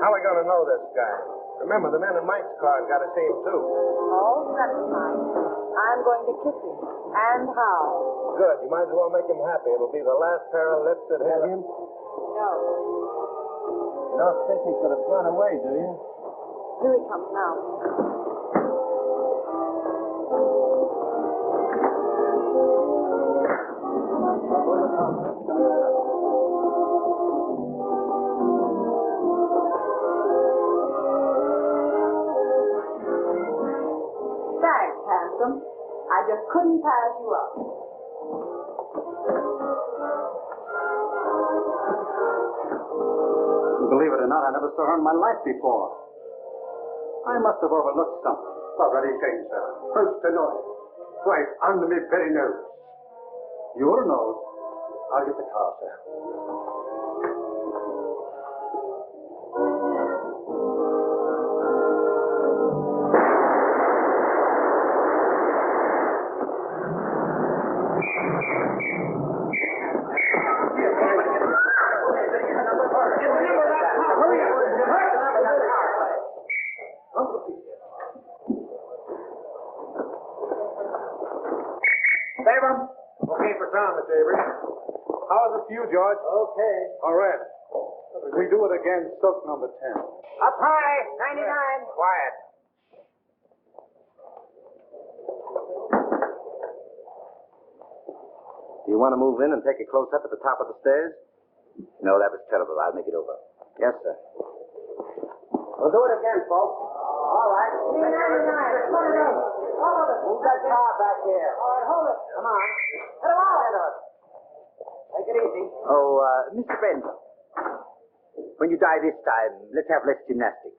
How are we going to know this guy? Remember, the man in Mike's car got a shame, too. Oh, that's fine. I'm going to kiss him. And how? Good. You might as well make him happy. It'll be the last pair of lips that hit him. No. You don't think he could have gone away, do you? Here he comes now. Thanks, handsome. I just couldn't pass you up. Believe it or not, I never saw her in my life before. I must have overlooked something. The very thing, sir. First to know it. Right under me very nose. Your nose? I'll get the car, sir. Okay for town, Mr. Avery. How is it for you, George? Okay. All right. We do it again, soak number 10. Up high, 99. Quiet. Do you want to move in and take a close-up at the top of the stairs? No, that was terrible. I'll make it over. Yes, sir. We'll do it again, folks. All right. 399. One of those. All of it. Move that car back here. All right, hold it. Come on. Let them all enter it. Take it easy. Oh, Mr. Benson, when you die this time, let's have less gymnastics.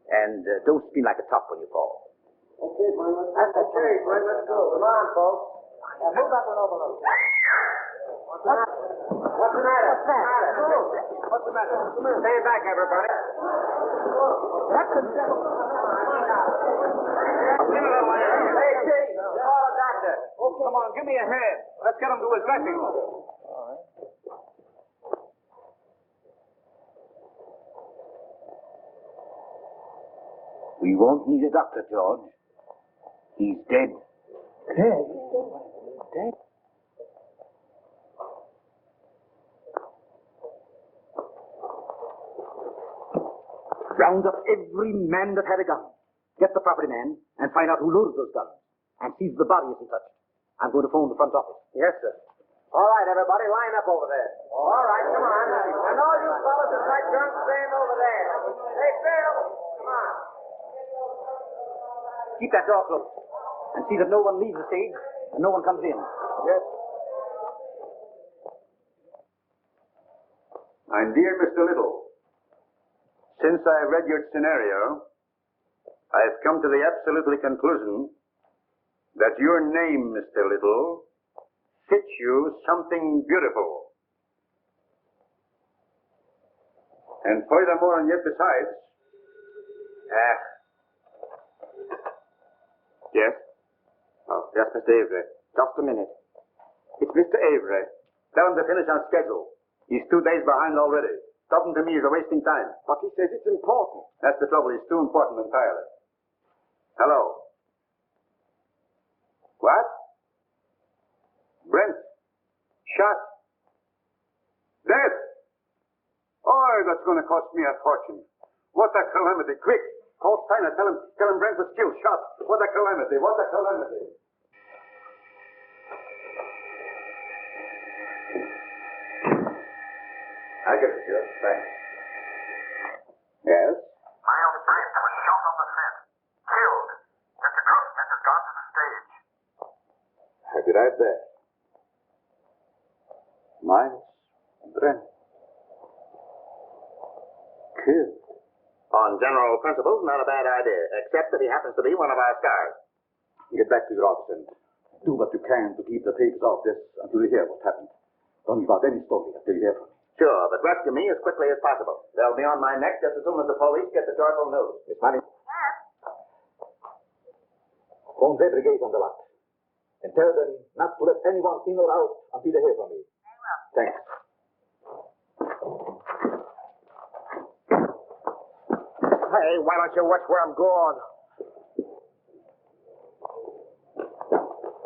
And don't spin like a top when you fall. Okay, Brent. That's okay, Brent. Let's go. Come on, folks. Now, move that one over a little. What's the matter? What's that? What's the matter? Stand back, everybody. That's a devil. Hey, Chief, call a doctor. Oh, come on, give me a hand. Let's get him to his dressing room. All right. We won't need a doctor, George. He's dead. Dead? Dead? Round up every man that had a gun. Get the property man and find out who loaded those guns. And see if the body isn't touched. I'm going to phone the front office. Yes, sir. All right, everybody, line up over there. All right, come on. And all you fellas in white trunks, stand over there. Hey, Phil, come on. Keep that door closed. And see that no one leaves the stage and no one comes in. Yes. My dear Mr. Little, since I read your scenario, I've come to the absolutely conclusion that your name, Mr. Little, fits you something beautiful. And furthermore, and yet besides, yes? Oh, yes, Mr. Avery. Just a minute. It's Mr. Avery. Tell him to finish on schedule. He's 2 days behind already. Talking to me is a wasting time. But he says it's important. That's the trouble. It's too important entirely. Hello. What? Brent. Shot. Dead. Oh, that's going to cost me a fortune. What a calamity. Quick. Call Steiner. Tell him Brent was killed. Shot. What a calamity. What a calamity. I get it, sir. Thanks. Yes? Miles Brent was shot on the set. Killed. Mr. Grossman has gone to the stage. I'll be right there. Miles Brent. Killed. On general principles, not a bad idea, except that he happens to be one of our stars. Get back to your office and do what you can to keep the papers off this until you hear what happened. Don't give out any story until you hear from me. Sure, but rescue me as quickly as possible. They'll be on my neck just as soon as the police get the joyful news. Miss Manning. Phone their brigade on the lot. And tell them not to let anyone in or out until they hear from me. Thanks. Hey, why don't you watch where I'm going?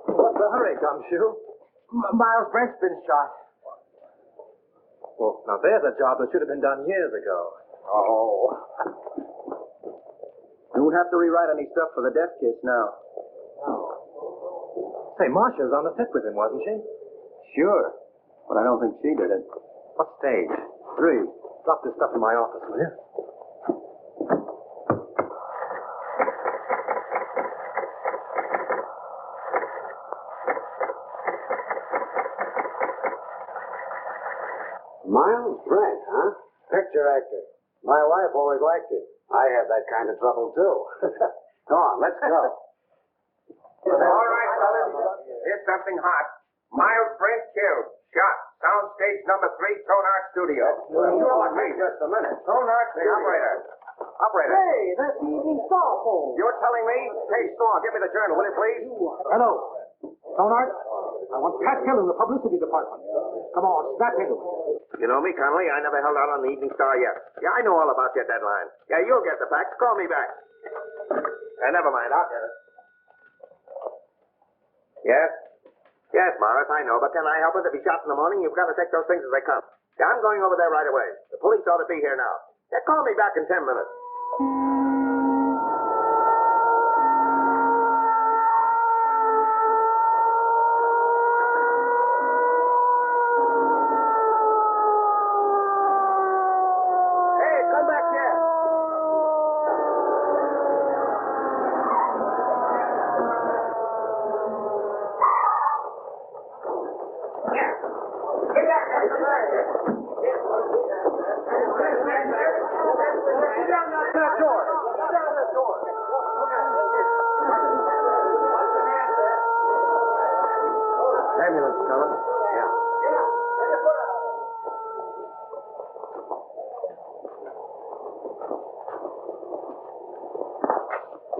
What's the hurry, Gumshoe? Miles Brent's been shot. Well, now there's a job that should have been done years ago. Oh. You won't have to rewrite any stuff for the death kiss now. No. Say, Marcia was on the set with him, wasn't she? Sure, but I don't think she did it. What stage? 3. Drop this stuff in my office, will you? Miles Brent, huh? Picture actor. My wife always liked him. I have that kind of trouble, too. Come on, let's go. All right, fellas. Here's something hot. Miles Brent killed. Shot. Soundstage number 3, Tonart Studio. Sure, wait just a minute. Tonart, the operator. Operator. Hey, that's the Evening Star phone. You're telling me? Hey, Storm, give me the journal, will you, please? Hello. Tonart, I want Pascal in the publicity department. Come on, snap into it. You know me, Connolly. I never held out on the Evening Star yet. Yeah, I know all about your deadline. Yeah, you'll get the facts. Call me back. Never mind. I'll get it. Yes? Yes, Morris, I know. But can I help it? If he's shot in the morning, you've got to take those things as they come. Yeah, I'm going over there right away. The police ought to be here now. Yeah, call me back in 10 minutes. Ambulance coming. Yeah.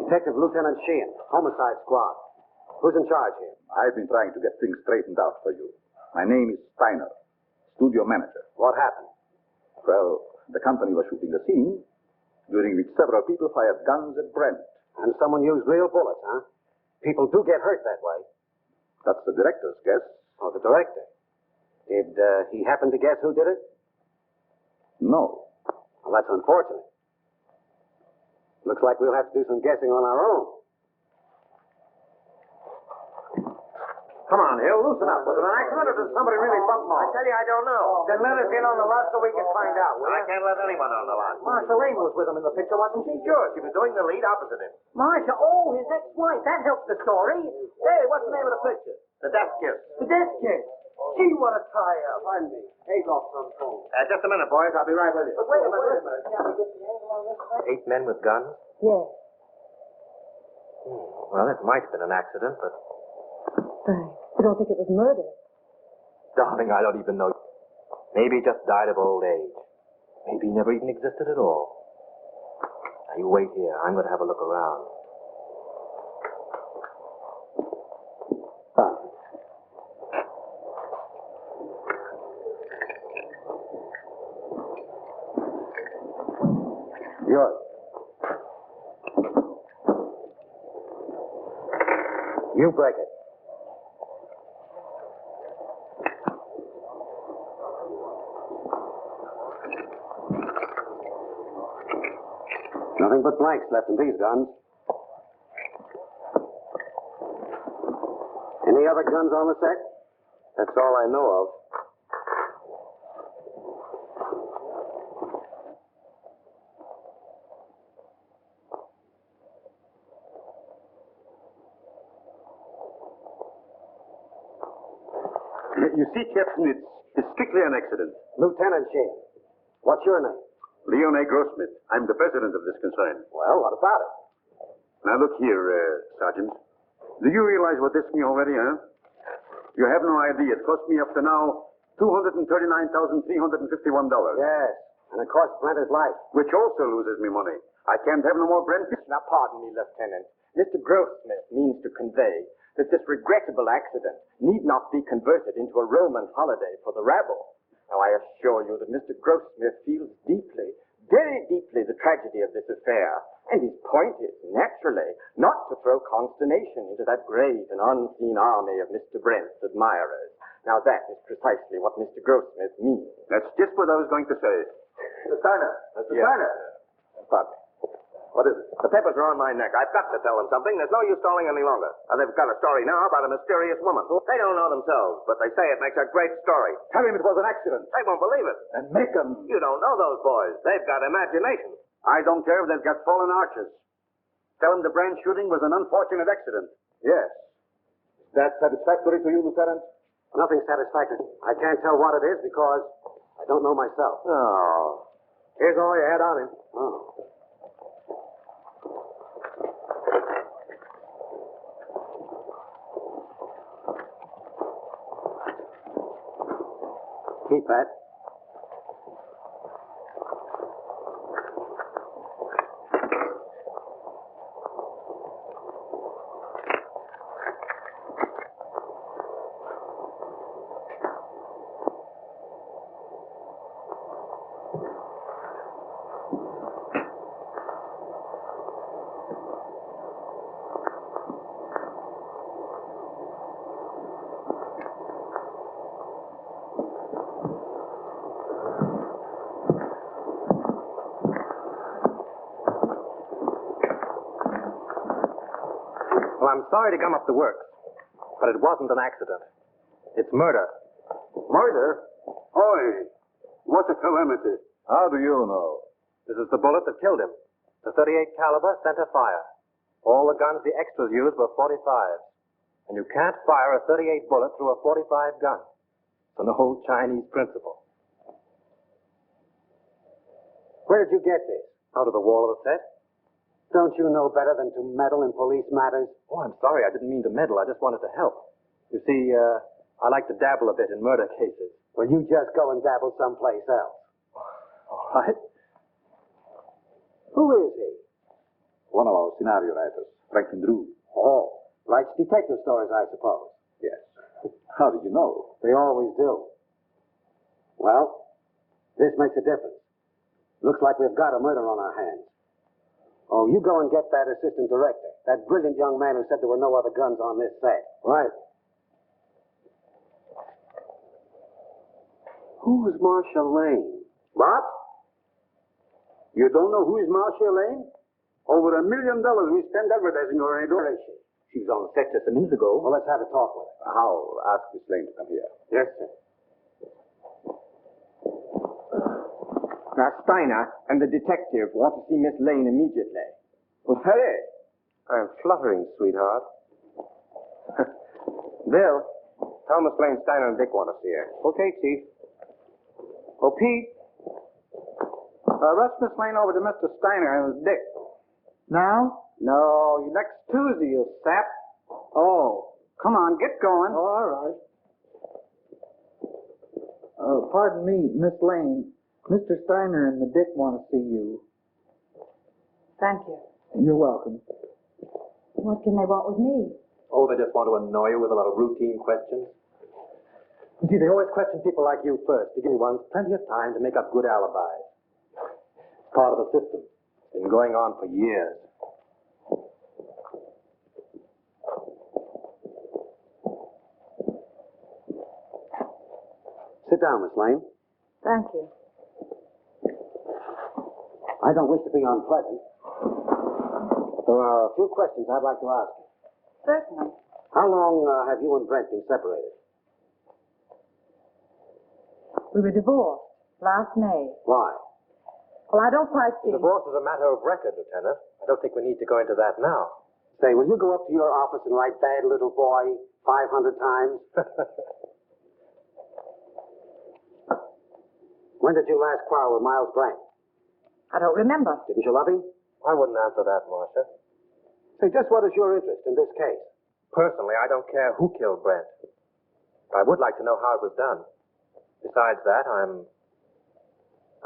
Detective Lieutenant Sheehan, Homicide Squad. Who's in charge here? I've been trying to get things straightened out for you. My name is Steiner, studio manager. What happened? Well, the company was shooting a scene during which several people fired guns at Brent. And someone used real bullets, huh? People do get hurt that way. That's the director's guess. Oh, the director. Did he happen to guess who did it? No. Well, that's unfortunate. Looks like we'll have to do some guessing on our own. Come on, Hill, loosen up. Was it an accident or did somebody really bump him I off? tell you, I don't know. Then let us in on the lot so we can find out, will I you? can't let anyone on the lot. Marsha Lane was with him in the picture, wasn't she? Sure, she was doing the lead opposite him. Marcia, oh, his ex-wife. That helps the story. Hey, what's the name of the picture? The death kiss. The death case. Gee, what a tie-up. Pardon me. Haig off some phone. Just a minute, boys. I'll be right with you. But wait a minute. Can we get the angle on this thing? 8 men with guns? Yes. Well, it might have been an accident, but... Thanks. You don't think it was murder? Darling, I don't even know. Maybe he just died of old age. Maybe he never even existed at all. Now, you wait here. I'm going to have a look around. Yours. You break it. Nothing but blanks left in these guns. Any other guns on the set? That's all I know of. You see, Captain, it's strictly an accident. Lieutenant Sheen. What's your name? Leon A. Grossmith. I'm the president of this concern. Well, what about it? Now, look here, Sergeant. Do you realize what this means already, huh? You have no idea. It cost me up to now $239,351. Yes. And it cost Brent his life. Which also loses me money. I can't have no more Brent. Now, pardon me, Lieutenant. Mr. Grossmith means to convey that this regrettable accident need not be converted into a Roman holiday for the rabble. Now, I assure you that Mr. Grossmith feels deeply, very deeply, the tragedy of this affair. And his point is, naturally, not to throw consternation into that great and unseen army of Mr. Brent's admirers. Now, that is precisely what Mr. Grossmith means. That's just what I was going to say. Mr. Steiner. Mr. Steiner. Pardon me. What is it? The papers are on my neck. I've got to tell them something. There's no use stalling any longer. They've got a story now about a mysterious woman. They don't know themselves, but they say it makes a great story. Tell him it was an accident. They won't believe it. And make him. You don't know those boys. They've got imagination. I don't care if they've got fallen arches. Tell them the Brand shooting was an unfortunate accident. Yes. Is that satisfactory to you, Lieutenant? Nothing satisfactory. I can't tell what it is because I don't know myself. Oh. Here's all you had on him. Oh. Keep that. Well, I'm sorry to gum up the works, but it wasn't an accident. It's murder. Murder? Oi! What a calamity. How do you know? This is the bullet that killed him. The 38 caliber center fire. All the guns the extras used were 45s. And you can't fire a 38 bullet through a 45 gun. It's an old Chinese principle. Where did you get this? Out of the wall of the set? Don't you know better than to meddle in police matters? Oh, I'm sorry. I didn't mean to meddle. I just wanted to help. You see, I like to dabble a bit in murder cases. Well, you just go and dabble someplace else. All right. Who is he? One of our scenario writers, Franklin Drew. Oh, writes detective stories, I suppose. Yes. How did you know? They always do. Well, this makes a difference. Looks like we've got a murder on our hands. Oh, you go and get that assistant director, that brilliant young man who said there were no other guns on this set. Right. Who's Marcia Lane? What? You don't know who is Marcia Lane? Over $1 million we spent advertising her, ain't Where is she? She was on the set just a minute ago. Well, let's have a talk with her. I'll ask Miss Lane to come here. Yes, sir. Now, Steiner and the detective want to see Miss Lane immediately. Well, hey. I'm fluttering, sweetheart. Bill, tell Miss Lane Steiner and Dick want to see her. Okay, Chief. Oh, Pete. Rush Miss Lane over to Mr. Steiner and Dick. Now? No, next Tuesday, you sap. Oh, come on, get going. Oh, all right. Pardon me, Miss Lane. Mr. Steiner and the Dick want to see you. Thank you. You're welcome. What can they want with me? Oh, they just want to annoy you with a lot of routine questions. You see, they always question people like you first to give you ones plenty of time to make up good alibis. It's part of the system. It's been going on for years. Sit down, Miss Lane. Thank you. I don't wish to be unpleasant, but there are a few questions I'd like to ask you. Certainly. How long have you and Brent been separated? We were divorced last May. Why? Well, I don't quite see. Divorce is a matter of record, Lieutenant. I don't think we need to go into that now. Say, will you go up to your office and write bad little boy 500 times? When did you last quarrel with Miles Brent? I don't remember. Didn't you love him? I wouldn't answer that, Marcia. Say, just what is your interest in this case? Personally, I don't care who killed Brent. But I would like to know how it was done. Besides that, I'm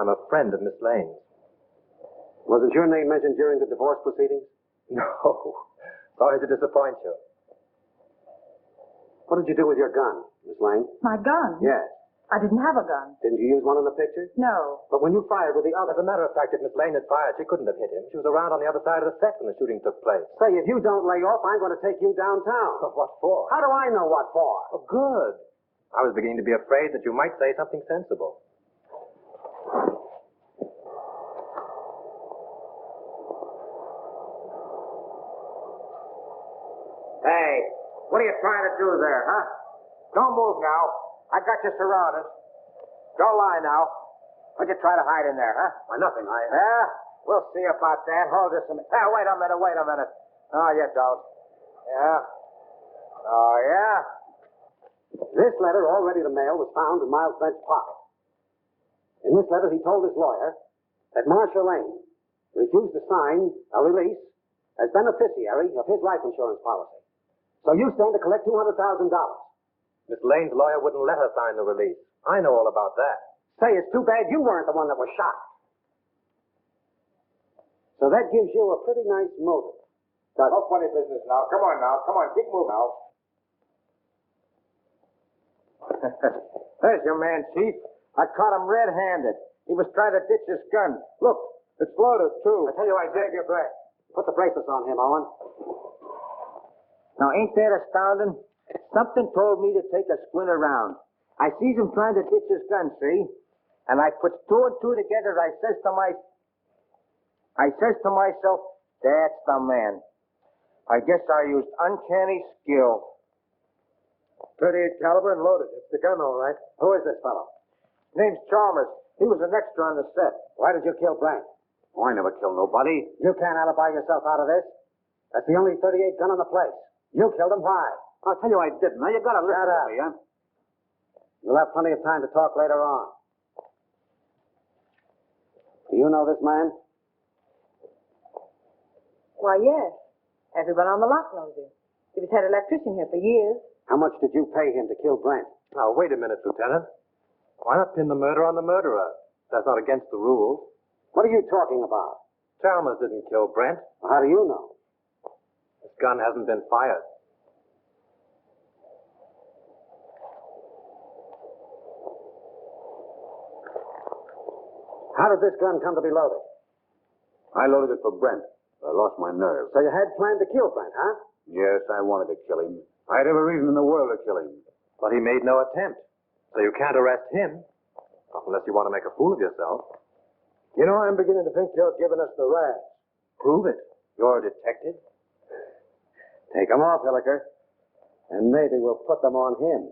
a friend of Miss Lane's. Wasn't your name mentioned during the divorce proceedings? No. Sorry to disappoint you. What did you do with your gun, Miss Lane? My gun? Yes. I didn't have a gun. Didn't you use one in the picture? No. But when you fired with the As other... a matter of fact, if Miss Lane had fired, she couldn't have hit him. She was around on the other side of the set when the shooting took place. Say, if you don't lay off, I'm going to take you downtown. What for? How do I know what for? Oh, good. I was beginning to be afraid that you might say something sensible. Hey, what are you trying to do there, huh? Don't move now. I got you surrounded. Don't lie now. What'd you try to hide in there, huh? Why, nothing. Yeah, we'll see about that. Hold this a minute. Wait a minute. No, you don't. Yeah. Oh, yeah? This letter, all ready to mail, was found in Miles Brent's pocket. In this letter, he told his lawyer that Marcia Lane refused to sign a release as beneficiary of his life insurance policy. So you stand to collect $200,000. Miss Lane's lawyer wouldn't let her sign the release. I know all about that. Say, it's too bad you weren't the one that was shot. So that gives you a pretty nice motive. No funny business now. Come on, keep moving now. There's your man, Chief. I caught him red-handed. He was trying to ditch his gun. Look, it's loaded, too. I tell you, I save your breath. Put the bracelets on him, Owen. Now, ain't that astounding? Something told me to take a squint around. I sees him trying to ditch his gun, see? And I puts two and two together. I says to myself, that's the man. I guess I used uncanny skill. 38 caliber and loaded. It's the gun, all right. Who is this fellow? Name's Chalmers. He was an extra on the set. Why did you kill Brent? Oh, I never killed nobody. You can't alibi yourself out of this. That's the only 38 gun in the place. You killed him. Why? I'll tell you I didn't. Now, you gotta listen Shut to up. me, huh? You'll have plenty of time to talk later on. Do you know this man? Why, yes. Everyone on the lot knows him. He was head electrician here for years. How much did you pay him to kill Brent? Now, wait a minute, Lieutenant. Why not pin the murder on the murderer? That's not against the rules. What are you talking about? Chalmers didn't kill Brent. Well, how do you know? His gun hasn't been fired. How did this gun come to be loaded? I loaded it for Brent. I lost my nerve. So you had planned to kill Brent, huh? Yes, I wanted to kill him. I had every reason in the world to kill him. But he made no attempt. So you can't arrest him. Unless you want to make a fool of yourself. You know, I'm beginning to think you're giving us the rats. Prove it. You're a detective. Take them off, Hilliker. And maybe we'll put them on him.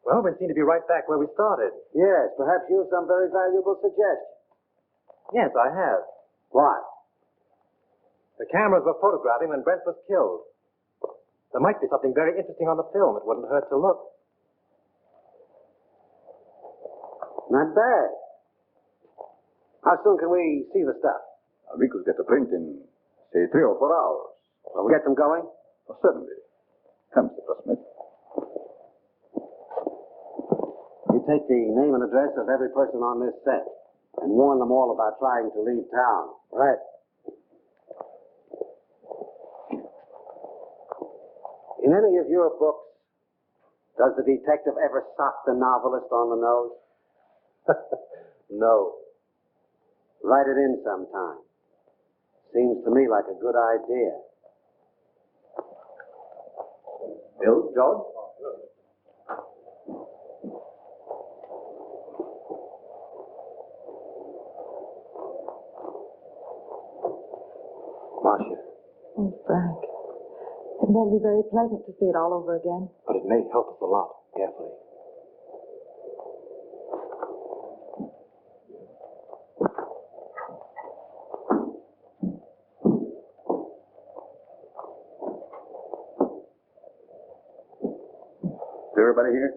Well, we seem to be right back where we started. Yes, perhaps you have some very valuable suggestions. Yes, I have. What? The cameras were photographing when Brent was killed. There might be something very interesting on the film. It wouldn't hurt to look. Not bad. How soon can we see the stuff? We could get the print in, say, 3 or 4 hours. Will we get them going? Oh, certainly. Come, Mr. Smith. You take the name and address of every person on this set and warn them all about trying to leave town. Right. In any of your books, does the detective ever sock the novelist on the nose? No. Write it in sometime. Seems to me like a good idea. Bill, George? Marcia, Oh, Frank. It won't be very pleasant to see it all over again. but it may help us a lot. Carefully. Is everybody here?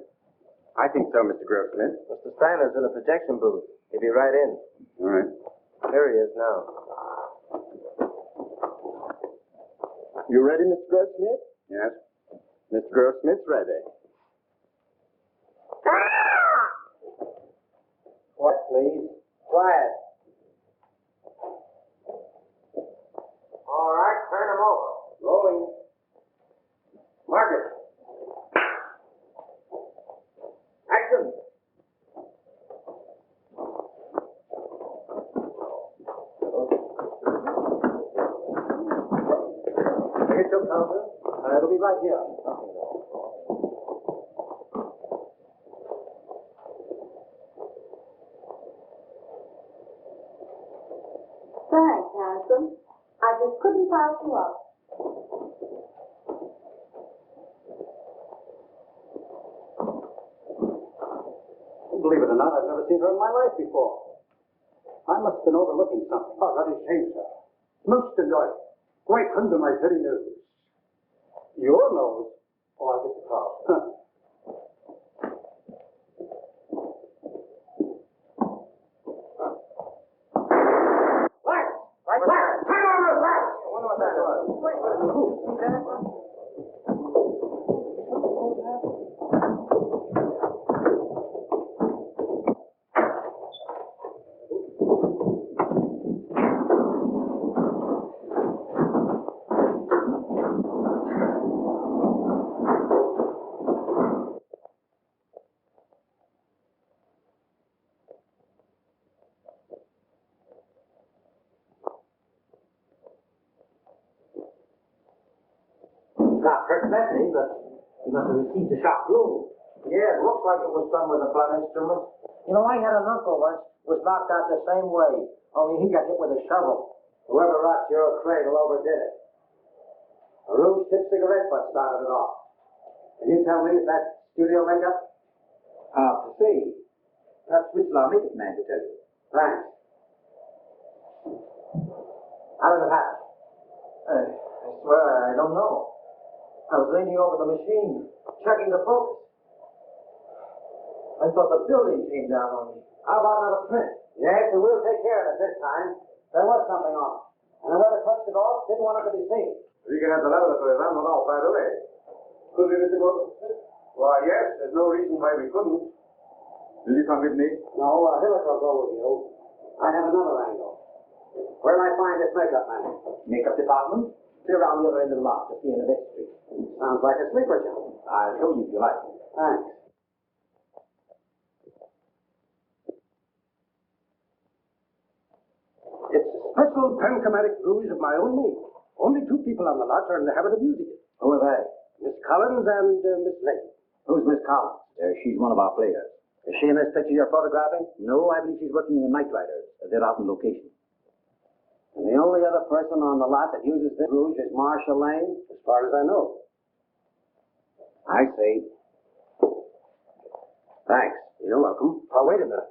I think so, Mr. Grossmith. Mr. Steiner's in a projection booth. He'll be right in. All right. Here he is now. You ready, Mr. Grossmith? Yes? Mr. Grossmith's ready. What, please? Quiet. All right, turn him over. Rolling. Marcus. Action. Take your counter. It'll be right here. Thanks, handsome. I just couldn't pass you up. Believe it or not, I've never seen her in my life before. I must have been overlooking something. Oh, that is shame, sir. Most enjoy. Quite under my very nose. Your nose? Oh, I'll get the car. Huh. Right there. Turn over, Flash. I wonder what that was. Wait, who? See that? Not hurt badly, but he must have received a shock blow. Yeah, it looks like it was done with a blunt instrument. You know, I had an uncle once was knocked out the same way, only he got hit with a shovel. Whoever rocked your cradle overdid it. A rouge tip cigarette butt started it off. Can you tell me, is that studio makeup? To see. Perhaps Whittle, our makeup man, to tell you. Thanks. How did it happen? I swear I don't know. I was leaning over the machine, checking the focus. I thought the building came down on me. How about another print? Yes, and we'll take care of it this time. There was something on it. And whoever touched it off didn't want it to be seen. We can have the laboratory run one off right away. Could we, Mr. Gordon? Why, yes. There's no reason why we couldn't. Will you come with me? No, Hillick will go with you. I have another angle. Where'll I find this makeup man? Makeup department? Clear around the other end of the lot, just the end of this street. Sounds like a sleeper job. I'll show you if you like. Thanks. It's a special panchromatic rouge of my own make. Only two people on the lot are in the habit of using it. Who are they? Miss Collins and Miss Lane. Who's Miss Collins? She's one of our players. Is she in this picture you're photographing? No, I believe she's working in the Night Riders. They're out on location. And the only other person on the lot that uses this rouge is Marcia Lane, as far as I know. I see. Thanks. You're welcome. Oh, wait a minute.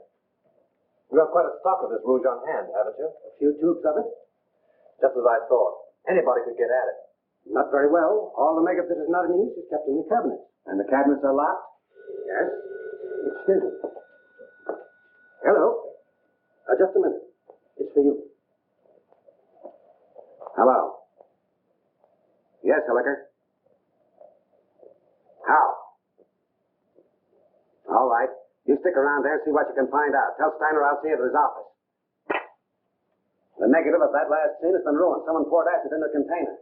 You have quite a stock of this rouge on hand, haven't you? A few tubes of it? Just as I thought. Anybody could get at it. Not very well. All the makeup that is not in use is kept in the cabinets. And the cabinets are locked? Yes. Excuse me. Hello. Just a minute. It's for you. Hello. Yes, Hilliker. How? All right. You stick around there and see what you can find out. Tell Steiner I'll see you at his office. The negative of that last scene has been ruined. Someone poured acid in the container.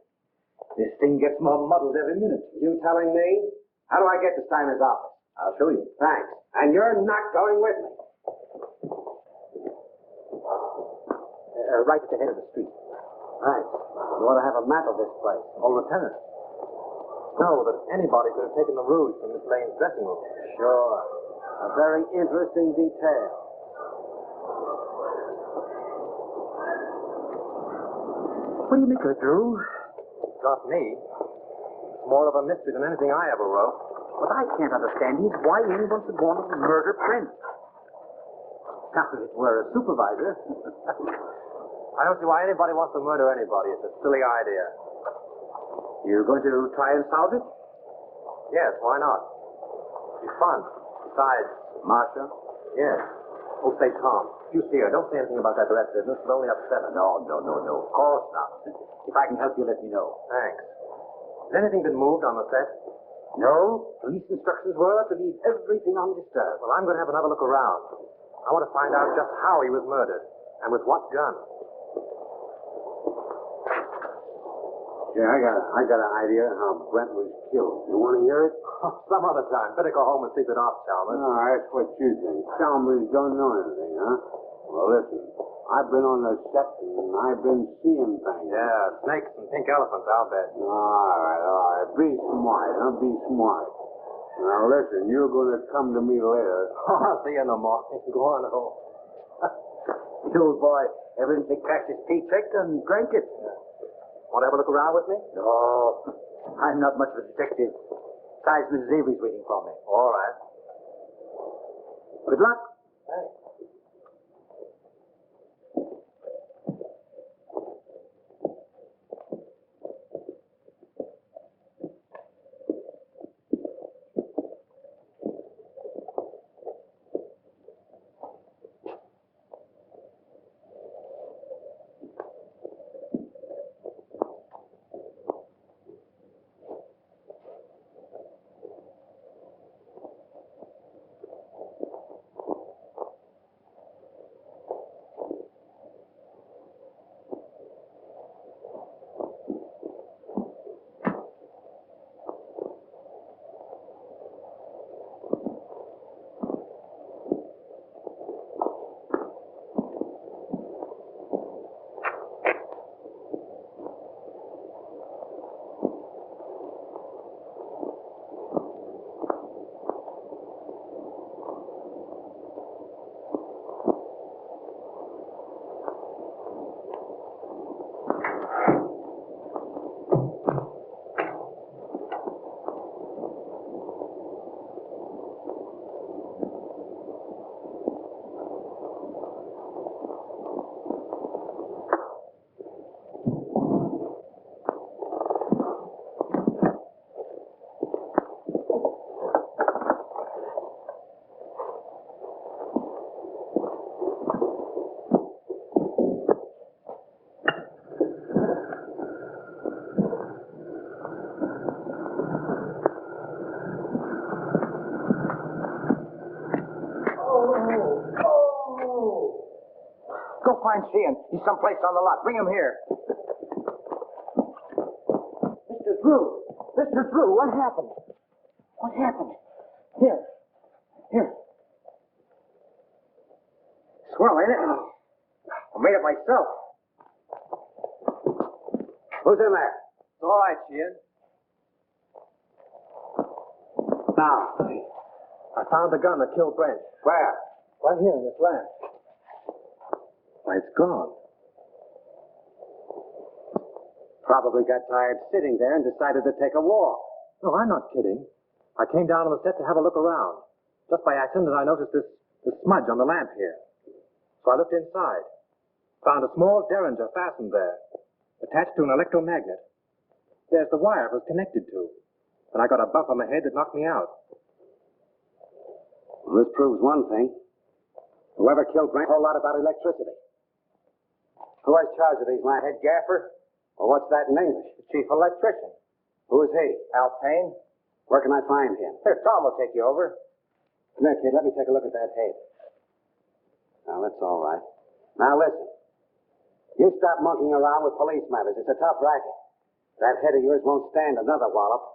This thing gets more muddled every minute. You telling me? How do I get to Steiner's office? I'll show you. Thanks. And you're not going with me. Right at the head of the street. Thanks. You ought to have a map of this place. Oh, Lieutenant. Know that anybody could have taken the rouge from Miss Lane's dressing room. Sure. A very interesting detail. What do you make of it, Drew? Got me. It's more of a mystery than anything I ever wrote. What I can't understand is why anyone should want to murder Brent. Now, if it were a supervisor. I don't see why anybody wants to murder anybody. It's a silly idea. You're going to try and solve it? Yes, why not? It'd be fun. Besides... Marcia? Yes. Oh, say, Tom, if you see her, don't say anything about that dress business. It'll only upset her. No. Of course not. If I can help you, let me know. Thanks. Has anything been moved on the set? No. Police instructions were to leave everything undisturbed. Well, I'm going to have another look around. I want to find out just how he was murdered and with what gun. Yeah, I got an idea how Brent was killed. You want to hear it? Some other time. Better go home and sleep it off, Chalmers. No, that's what you think. Chalmers don't know anything, huh? Well, listen. I've been on the set and I've been seeing things. Yeah, snakes and pink elephants, I'll bet. All right. Be smart, huh? Be smart. Now, listen, you're going to come to me later. I'll see you in the morning. Go on home. The old boy evidently cashed his paycheck and drank it. Yeah. Want to have a look around with me? No, I'm not much of a detective. Besides, Mrs. Avery's waiting for me. All right. Good luck. Thanks. Go find Sheehan. He's someplace on the lot. Bring him here. Mr. Drew! Mr. Drew, what happened? What happened? Here. Swell, ain't it? I made it myself. Who's in there? It's all right, Sheehan. Now. I found the gun that killed Brent. Where? Right here in this lamp. Why, it's gone. Probably got tired sitting there and decided to take a walk. No, I'm not kidding. I came down on the set to have a look around. Just by accident, I noticed this smudge on the lamp here. So I looked inside. Found a small derringer fastened there, attached to an electromagnet. There's the wire it was connected to. And I got a bump on the head that knocked me out. Well, this proves one thing. Whoever killed Brent knew a whole lot about electricity. Who has charge of these lamps? Head gaffer, Well, what's that in English? the chief electrician. Who is he? Al Payne. Where can I find him? Here, Tom will take you over. Come here, kid. Let me take a look at that head. Now, that's all right. Now, listen. You stop monkeying around with police matters. It's a tough racket. That head of yours won't stand another wallop.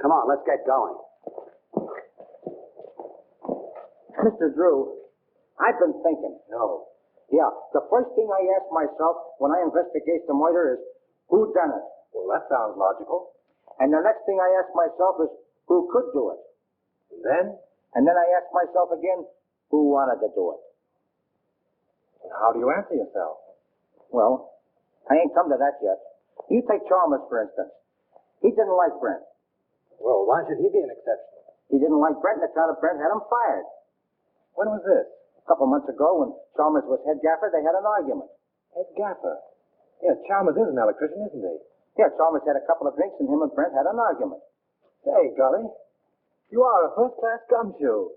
Come on, let's get going. Mr. Drew, I've been thinking. No. Yeah, the first thing I ask myself when I investigate the murder is, who done it? Well, that sounds logical. And the next thing I ask myself is, who could do it? And then? And then I ask myself again, who wanted to do it? And how do you answer yourself? Well, I ain't come to that yet. You take Chalmers, for instance. He didn't like Brent. Well, why should he be an exception? He didn't like Brent, and the town of Brent had him fired. When was this? A couple months ago, when Chalmers was head gaffer, they had an argument. Head gaffer. Yes, Chalmers is an electrician, isn't he? Yeah, Chalmers had a couple of drinks, and him and Brent had an argument. Say, Gully, you are a first-class gumshoe.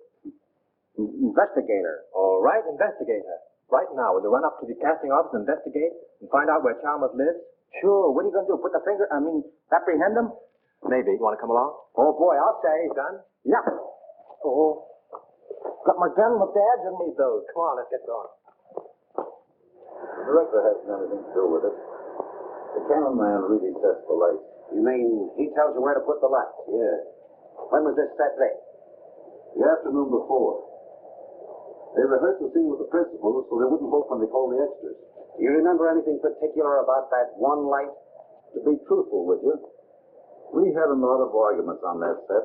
Investigator. All right, investigator. Right now, will you run up to the casting office and investigate and find out where Chalmers lives? Sure. What are you going to do? Apprehend him? Maybe. You want to come along? Oh, boy, I'll say. Gun? Yeah. Oh. Got my gun, my badge, and Need those. Come on, let's get going. The director hasn't anything to do with it. The cameraman really sets the lights. You mean he tells you where to put the lights? Yeah. When was this set date? The afternoon before. They rehearsed the scene with the principals so they wouldn't hope when they called the extras. Do you remember anything particular about that one light? To be truthful with you, we had a lot of arguments on that set.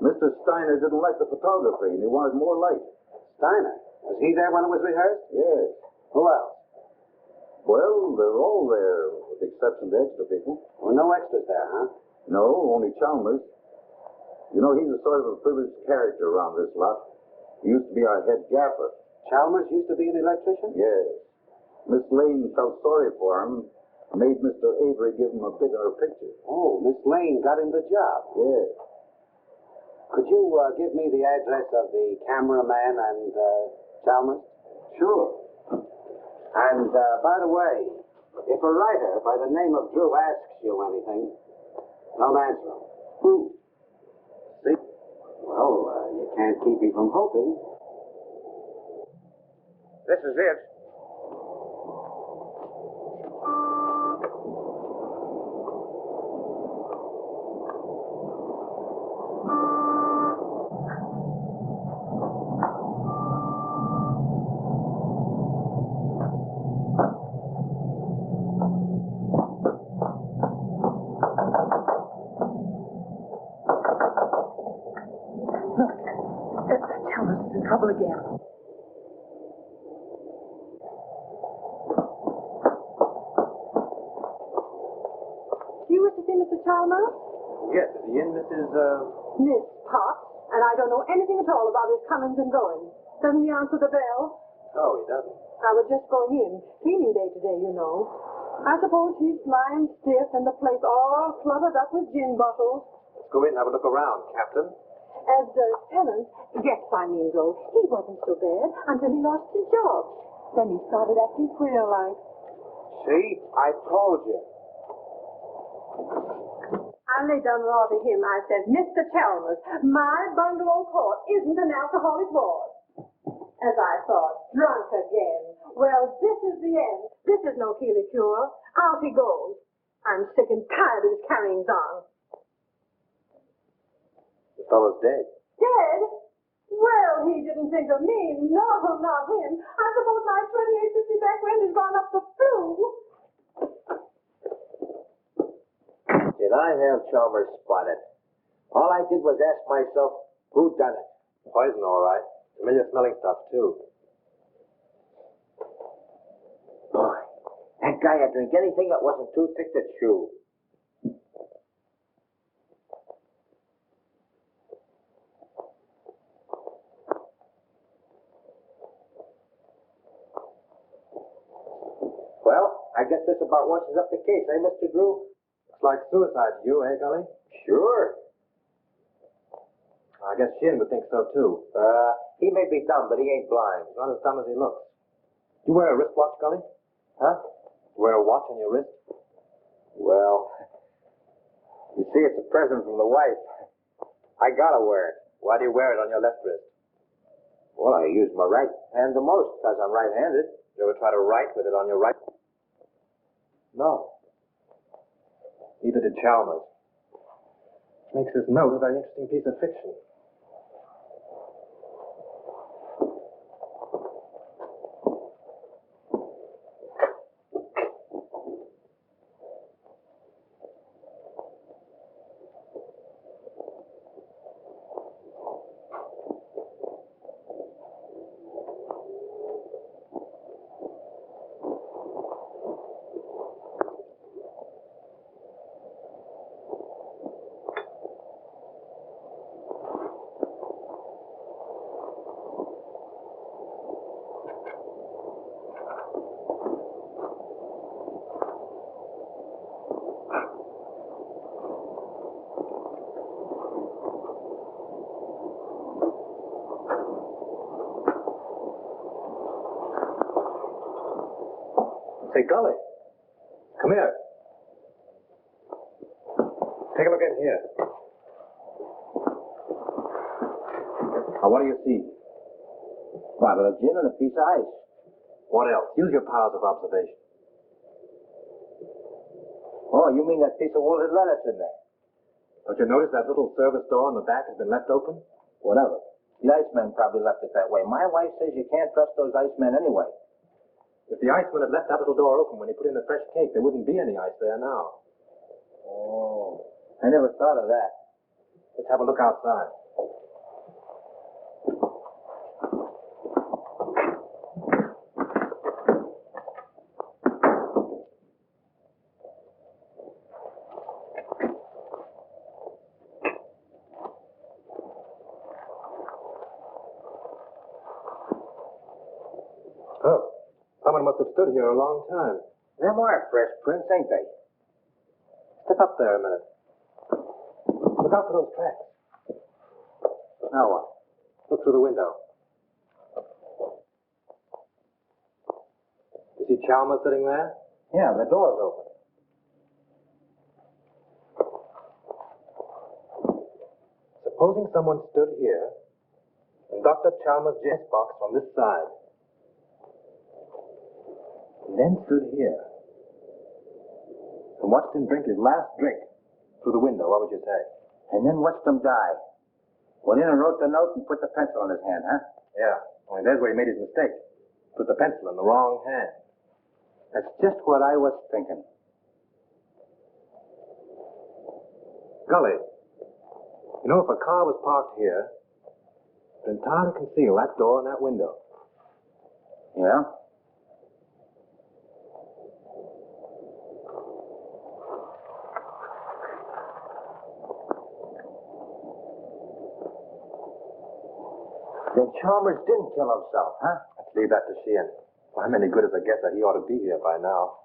Mr. Steiner didn't like the photography and he wanted more light. Steiner? Was he there when it was rehearsed? Yes. Who else? Well, they're all there, with the exception of the extra people. Well, no extras there, huh? No, only Chalmers. You know, he's a sort of a privileged character around this lot. He used to be our head gaffer. Chalmers used to be an electrician? Yes. Miss Lane felt sorry for him, made Mr. Avery give him a bit of her picture. Oh, Miss Lane got him the job. Yes. Could you give me the address of the cameraman and Chalmers? Sure. And, by the way, if a writer by the name of Drew asks you anything, don't answer him. Who? See? Well, you can't keep me from hoping. This is it. Chalmers is in trouble again. Do you wish to see Mr. Chalmers? Yes, is he in, Mrs. Miss Potts, and I don't know anything at all about his comings and goings. Doesn't he answer the bell? No, he doesn't. I was just going in. Cleaning day today, you know. I suppose he's lying stiff and the place all cluttered up with gin bottles. Let's go in and have a look around, Captain. As tenant, yes, I mean, though, he wasn't so bad until he lost his job. Then he started acting queer like. See? I told you. I laid down the law to him. I said, Mr. Chalmers, my bungalow court isn't an alcoholic ward. As I thought, drunk again. Well, this is the end. This is no Keeley cure. Out he goes. I'm sick and tired of his carryings on. The fellow's dead. Dead? Well, he didn't think of me. No, not him. I suppose my 2850 back rent has gone up the flue. Did I have Chalmers spotted? All I did was ask myself, who done it? Poison, all right. Familiar smelling stuff, too. Boy, that guy would drink anything that wasn't too thick to chew. Well, I guess this about washes up the case, eh, Mr. Drew? Looks like suicide to you, eh, Gully? Sure. I guess Shin would think so, too. He may be dumb, but he ain't blind. He's not as dumb as he looks. You wear a wristwatch, Gully? Huh? You wear a watch on your wrist? Well, you see, it's a present from the wife. I gotta wear it. Why do you wear it on your left wrist? Well, I use my right hand the most, because I'm right-handed. You ever try to write with it on your right? No. Neither did Chalmers. Makes this note a very interesting piece of fiction. Gully. Come here. Take a look in here. Now, what do you see? Bottle of gin and a piece of ice. What else? Use your powers of observation. Oh, you mean that piece of wilted lettuce in there? Don't you notice that little service door in the back has been left open? Whatever. The iceman probably left it that way. My wife says you can't trust those icemen anyway. If the iceman had left that little door open when he put in the fresh cake, there wouldn't be any ice there now. Oh, I never thought of that. Let's have a look outside. Oh, someone must have stood here a long time. Them are fresh prints, ain't they? Step up there a minute. Look out for those tracks. Now what? Look through the window. You see Chalmers sitting there? Yeah, the door's open. Supposing someone stood here and Dr. Chalmers' gas box from this side, and then stood here and watched him drink his last drink through the window, what would you say? And then watched them die. Went in and wrote the note and put the pencil in his hand, huh? Yeah, only there's where he made his mistake. Put the pencil in the wrong hand. That's just what I was thinking. Gully, you know, if a car was parked here, it would entirely conceal that door and that window. Yeah? Then Chalmers didn't kill himself, huh? Let's leave that to Sheehan. Well, I'm any good as a guesser. He ought to be here by now.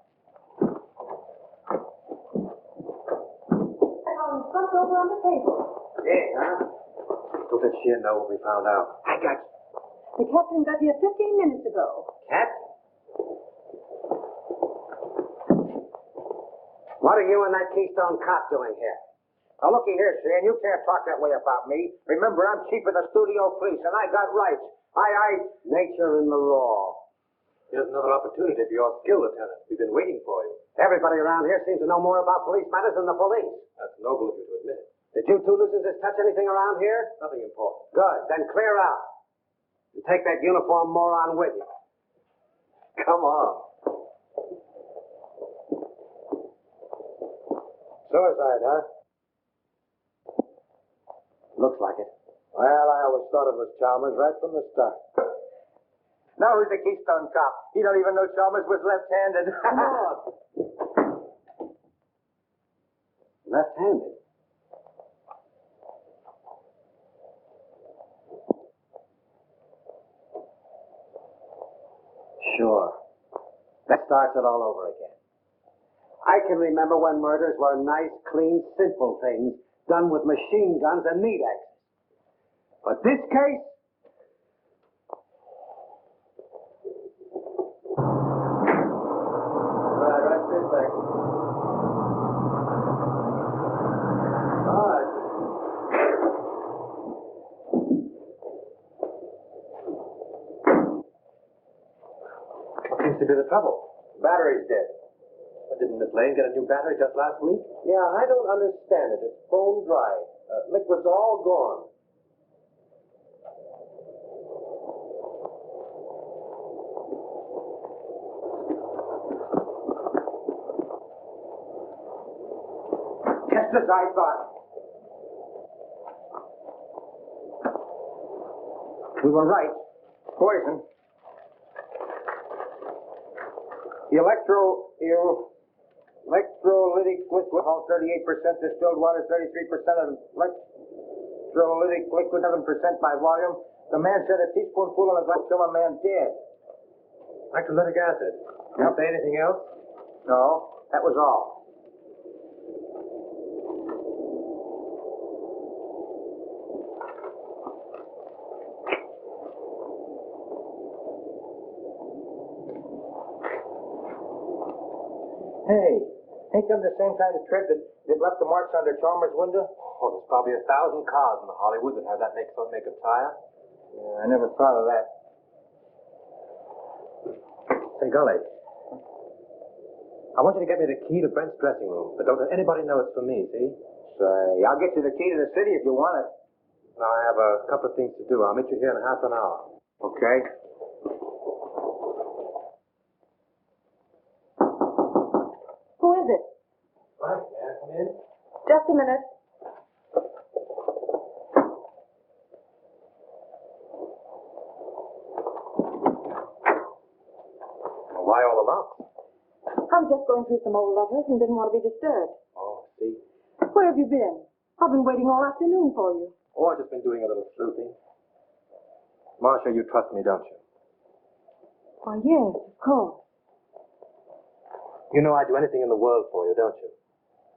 Stuff over on the table. Yeah, huh? Don't let Sheehan know what we found out. I got you. The captain got here 15 minutes ago. Cat? What are you and that Keystone cop doing here? Now, looky here, Sheehan, you can't talk that way about me. Remember, I'm chief of the studio police, and I got rights. Nature and the law. Here's another opportunity for your skill, Lieutenant. We've been waiting for you. Everybody around here seems to know more about police matters than the police. That's noble of you to admit. Did you two nuisances touch anything around here? Nothing important. Good. Then clear out. And take that uniform moron with you. Come on. Suicide, huh? Looks like it. Well, I always thought it was Chalmers right from the start. Now who's the Keystone cop? He don't even know Chalmers was left-handed. Come on. Left-handed? Sure. That starts it all over again. I can remember when murders were nice, clean, simple things done with machine guns and meat axes. But this case? Right this back. All right. What seems to be the trouble? Battery's dead. But didn't Miss Lane get a new battery just last week? Yeah, I don't understand it. It's bone dry. Liquid's all gone. Just as I thought. We were right. Poison. Electrolytic liquid, all 38% distilled water, 33% of electrolytic liquid, 7% by volume. The man said a teaspoonful in a glass kill a man dead. Electrolytic acid. Did you say anything else? No, that was all. Hey, ain't them the same kind of tread that left the marks on their Chalmers window? Oh, there's probably 1,000 cars in Hollywood that have that make of tire. Yeah, I never thought of that. Say, Gully, I want you to get me the key to Brent's dressing room, but don't let anybody know it's for me, see? Say, I'll get you the key to the city if you want it. Now, I have a couple of things to do. I'll meet you here in half an hour. Okay. Who is it? Right, may I come in? Just a minute. Well, why all the locks? I was just going through some old letters and didn't want to be disturbed. Oh, see? Where have you been? I've been waiting all afternoon for you. Oh, I've just been doing a little sleuthing. Marcia, you trust me, don't you? Why, yes, of course. You know I'd do anything in the world for you, don't you?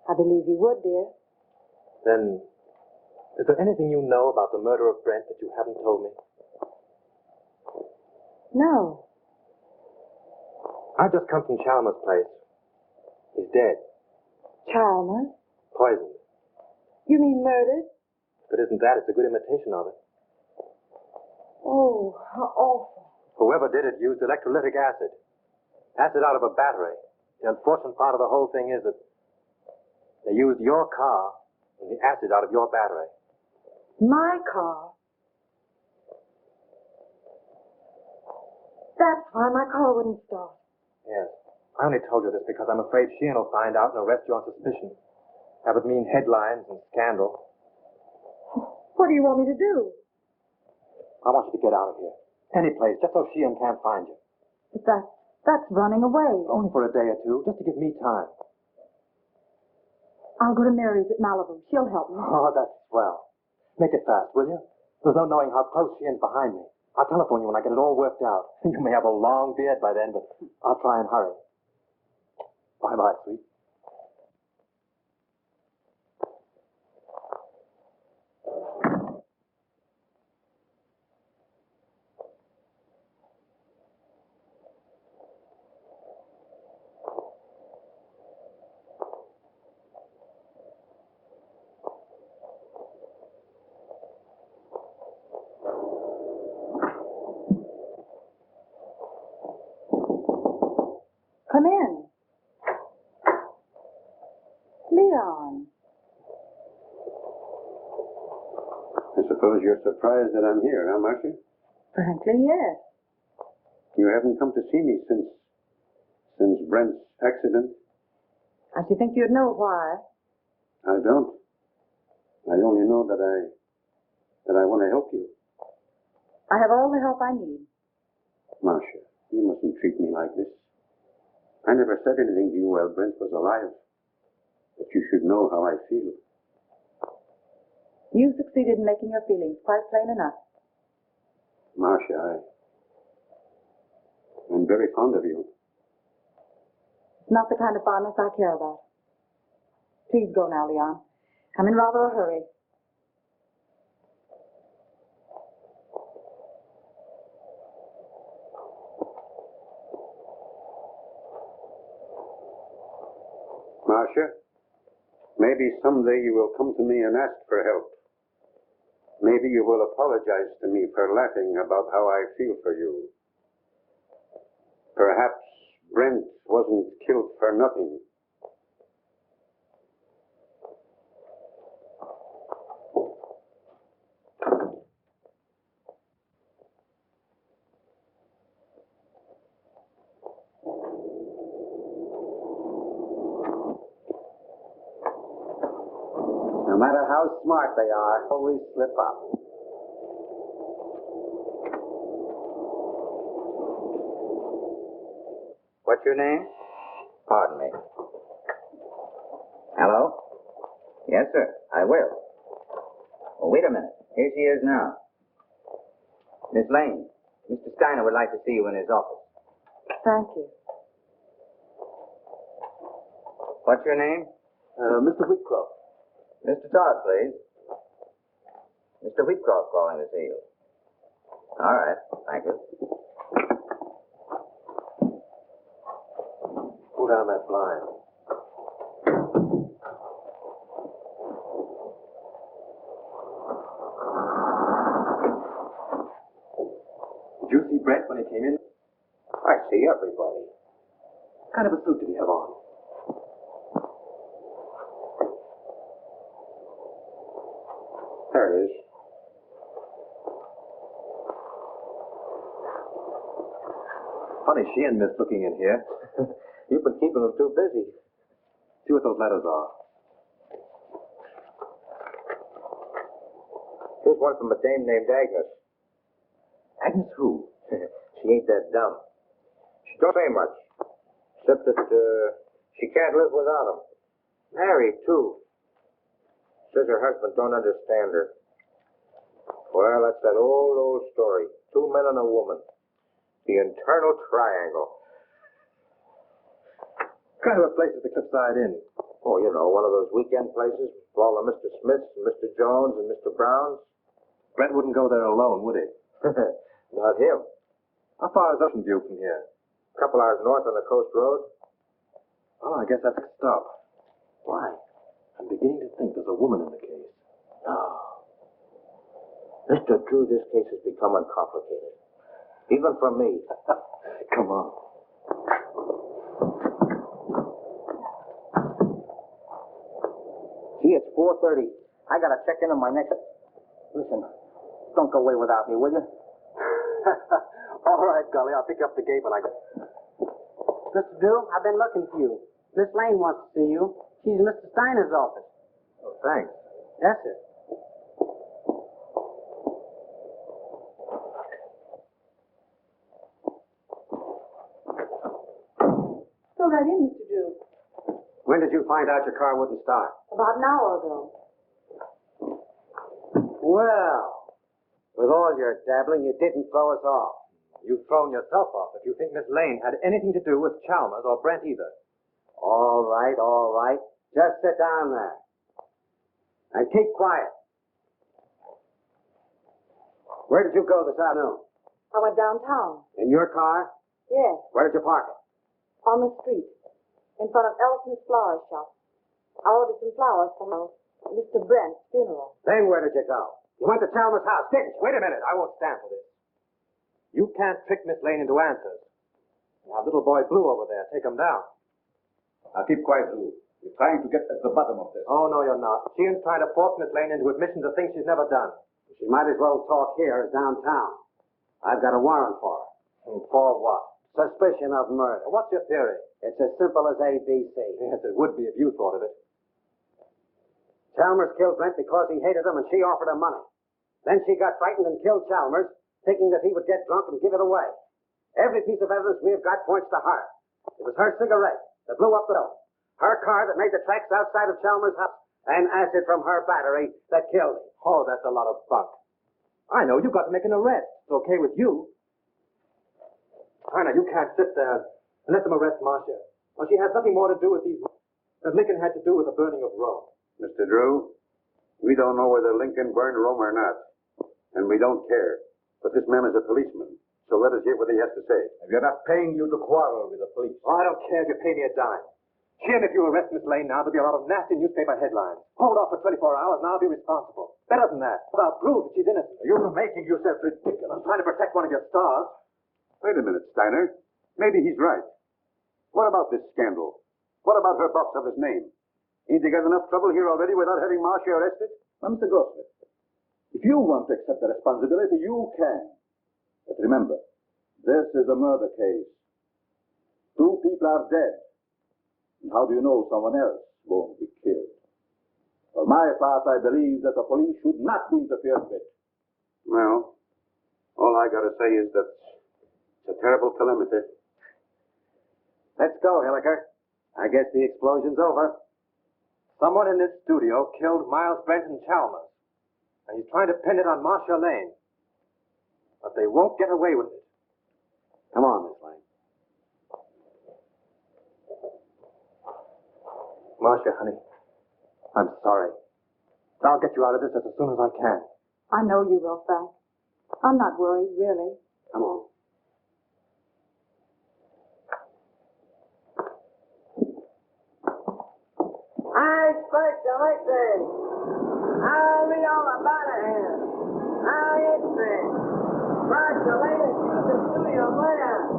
I believe you would, dear. Then, is there anything you know about the murder of Brent that you haven't told me? No. I've just come from Chalmers' place. He's dead. Chalmers? Poisoned. You mean murdered? If it isn't that, it's a good imitation of it. Oh, how awful. Whoever did it used electrolytic acid. Acid out of a battery. The unfortunate part of the whole thing is that they used your car and the acid out of your battery. My car? That's why my car wouldn't start. Yes. I only told you this because I'm afraid Sheehan will find out and arrest you on suspicion. That would mean headlines and scandal. What do you want me to do? I want you to get out of here. Any place, just so Sheehan can't find you. But that's running away. Only for a day or two, just to give me time. I'll go to Mary's at Malibu. She'll help me. Oh, that's swell. Make it fast, will you? There's no knowing how close Sheehan's behind me. I'll telephone you when I get it all worked out. You may have a long beard by then, but I'll try and hurry. Bye-bye, sweet. Come in. Leon. I suppose you're surprised that I'm here, huh, Marcia? Frankly, yes. You haven't come to see me since Brent's accident? I should think you'd know why. I don't. I only know that I want to help you. I have all the help I need. Marcia, you mustn't treat me like this. I never said anything to you while Brent was alive. But you should know how I feel. You succeeded in making your feelings quite plain enough. Marcia, I'm very fond of you. It's not the kind of fondness I care about. Please go now, Leon. I'm in rather a hurry. Marcia, maybe someday you will come to me and ask for help. Maybe you will apologize to me for laughing about how I feel for you. Perhaps Brent wasn't killed for nothing. No matter how smart they are, always slip up. What's your name? Pardon me. Hello? Yes, sir. I will. Well, wait a minute. Here she is now. Miss Lane, Mr. Steiner would like to see you in his office. Thank you. What's your name? Mr. Wheatcroft. Mr. Todd, please. Mr. Wheatcroft calling to see you. All right. Thank you. Pull down that blind. when he came in. I see everybody. What kind of a suit did he have on? There it is. Funny she and Miss looking in here. You've been keeping them too busy. See what those letters are. Here's one from a dame named Agnes. Agnes who? She ain't that dumb. She don't say much, except that she can't live without him. Married, too. Says her husband don't understand her. Well, that's that old story. 2 men and a woman. The internal triangle. What kind of a place is the Cliffside Inn? Oh, you know, one of those weekend places with all the Mr. Smiths and Mr. Jones and Mr. Browns. Brent wouldn't go there alone, would he? Not him. How far is Ocean View from here? A couple hours north on the coast road. Oh, I guess that's a stop. Why? I'm beginning to think there's a woman in the case. No. Mr. Drew, this case has become uncomplicated. Even for me. Come on. See, it's 4:30. I gotta check in on my next... Listen, don't go away without me, will you? All right, Gully. I'll pick up the gate when I get... Mr. Drew, I've been looking for you. Miss Lane wants to see you. She's in Mr. Steiner's office. Oh, thanks. Yes, sir. Go right in, Mr. Drew. When did you find out your car wouldn't start? About an hour ago. Well, with all your dabbling, you didn't throw us off. You've thrown yourself off if you think Miss Lane had anything to do with Chalmers or Brent either. All right, all right. Just sit down there. And keep quiet. Where did you go this afternoon? I went downtown. In your car? Yes, Where did you park it? on the street, in front of Elton's flower shop. I ordered some flowers for Mr. Brent's funeral. Then where did you go? You went to Chalmers' house, didn't you? Wait a minute. I won't stand for this. You can't trick Miss Lane into answers. Now, little boy Blue over there, take him down. Now keep quiet, Lou. We're trying to get at the bottom of this. Oh, no, you're not. Sheehan's trying to force Miss Lane into admissions of things she's never done. She might as well talk here as downtown. I've got a warrant for her. For what? Suspicion of murder. What's your theory? It's as simple as ABC. Yes, it would be if you thought of it. Chalmers killed Brent because he hated him and she offered him money. Then she got frightened and killed Chalmers, thinking that he would get drunk and give it away. Every piece of evidence we've got points to her. It was her cigarette that blew up the road, her car that made the tracks outside of Chalmers' house, and acid from her battery that killed him. Oh, that's a lot of bunk. I know. You've got to make an arrest. It's okay with you. Turner, you can't sit there and let them arrest Marcia. Well, she has nothing more to do with these that Lincoln had to do with the burning of Rome. Mr. Drew, we don't know whether Lincoln burned Rome or not. And we don't care. But this man is a policeman. So let us hear what he has to say. We're not paying you to quarrel with the police. Oh, I don't care if you pay me a dime. Jim, if you arrest Miss Lane now, there'll be a lot of nasty newspaper headlines. Hold off for 24 hours and I'll be responsible. Better than that. I'll prove that she's innocent. You're making yourself ridiculous. I'm trying to protect one of your stars. Wait a minute, Steiner. Maybe he's right. What about this scandal? What about her box of his name? Ain't they got enough trouble here already without having Marcia arrested? Now, Mr. Grossmith, if you want to accept the responsibility, you can. But remember, this is a murder case. 2 people are dead. And how do you know someone else won't be killed? For my part, I believe that the police should not be interfered with. Well, all I gotta say is that it's a terrible calamity. Let's go, Hilliker. I guess the explosion's over. Someone in this studio killed Miles Brent and Chalmers. And he's trying to pin it on Marcia Lane. But they won't get away with it. Come on, Miss Lane. Marcia, honey, I'm sorry. I'll get you out of this as soon as I can. I know you will, Frank. I'm not worried, really. Come on. I expect to make this. I'll read all about it here. I expect. Marshal, ladies, use the studio layout.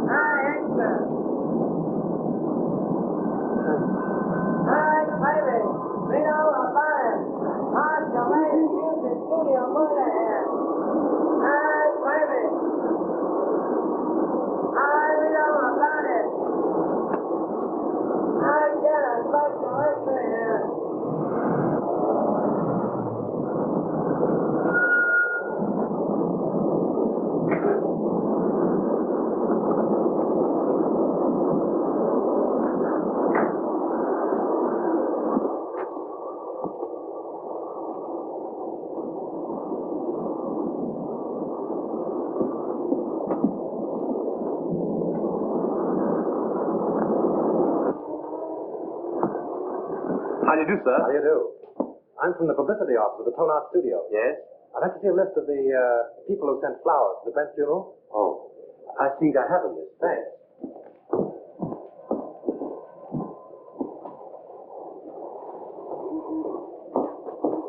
Hi, extra. Hi, baby. Read all about it. Marshal, ladies, use the studio layout. Hi, baby. Hi, read all about it. I get a special extra here. How do you do, sir? How do you do? I'm from the publicity office of the Tone Art Studio. Yes? I'd like to see a list of the people who sent flowers to the Brent funeral. Oh, I think I have a list. Thanks.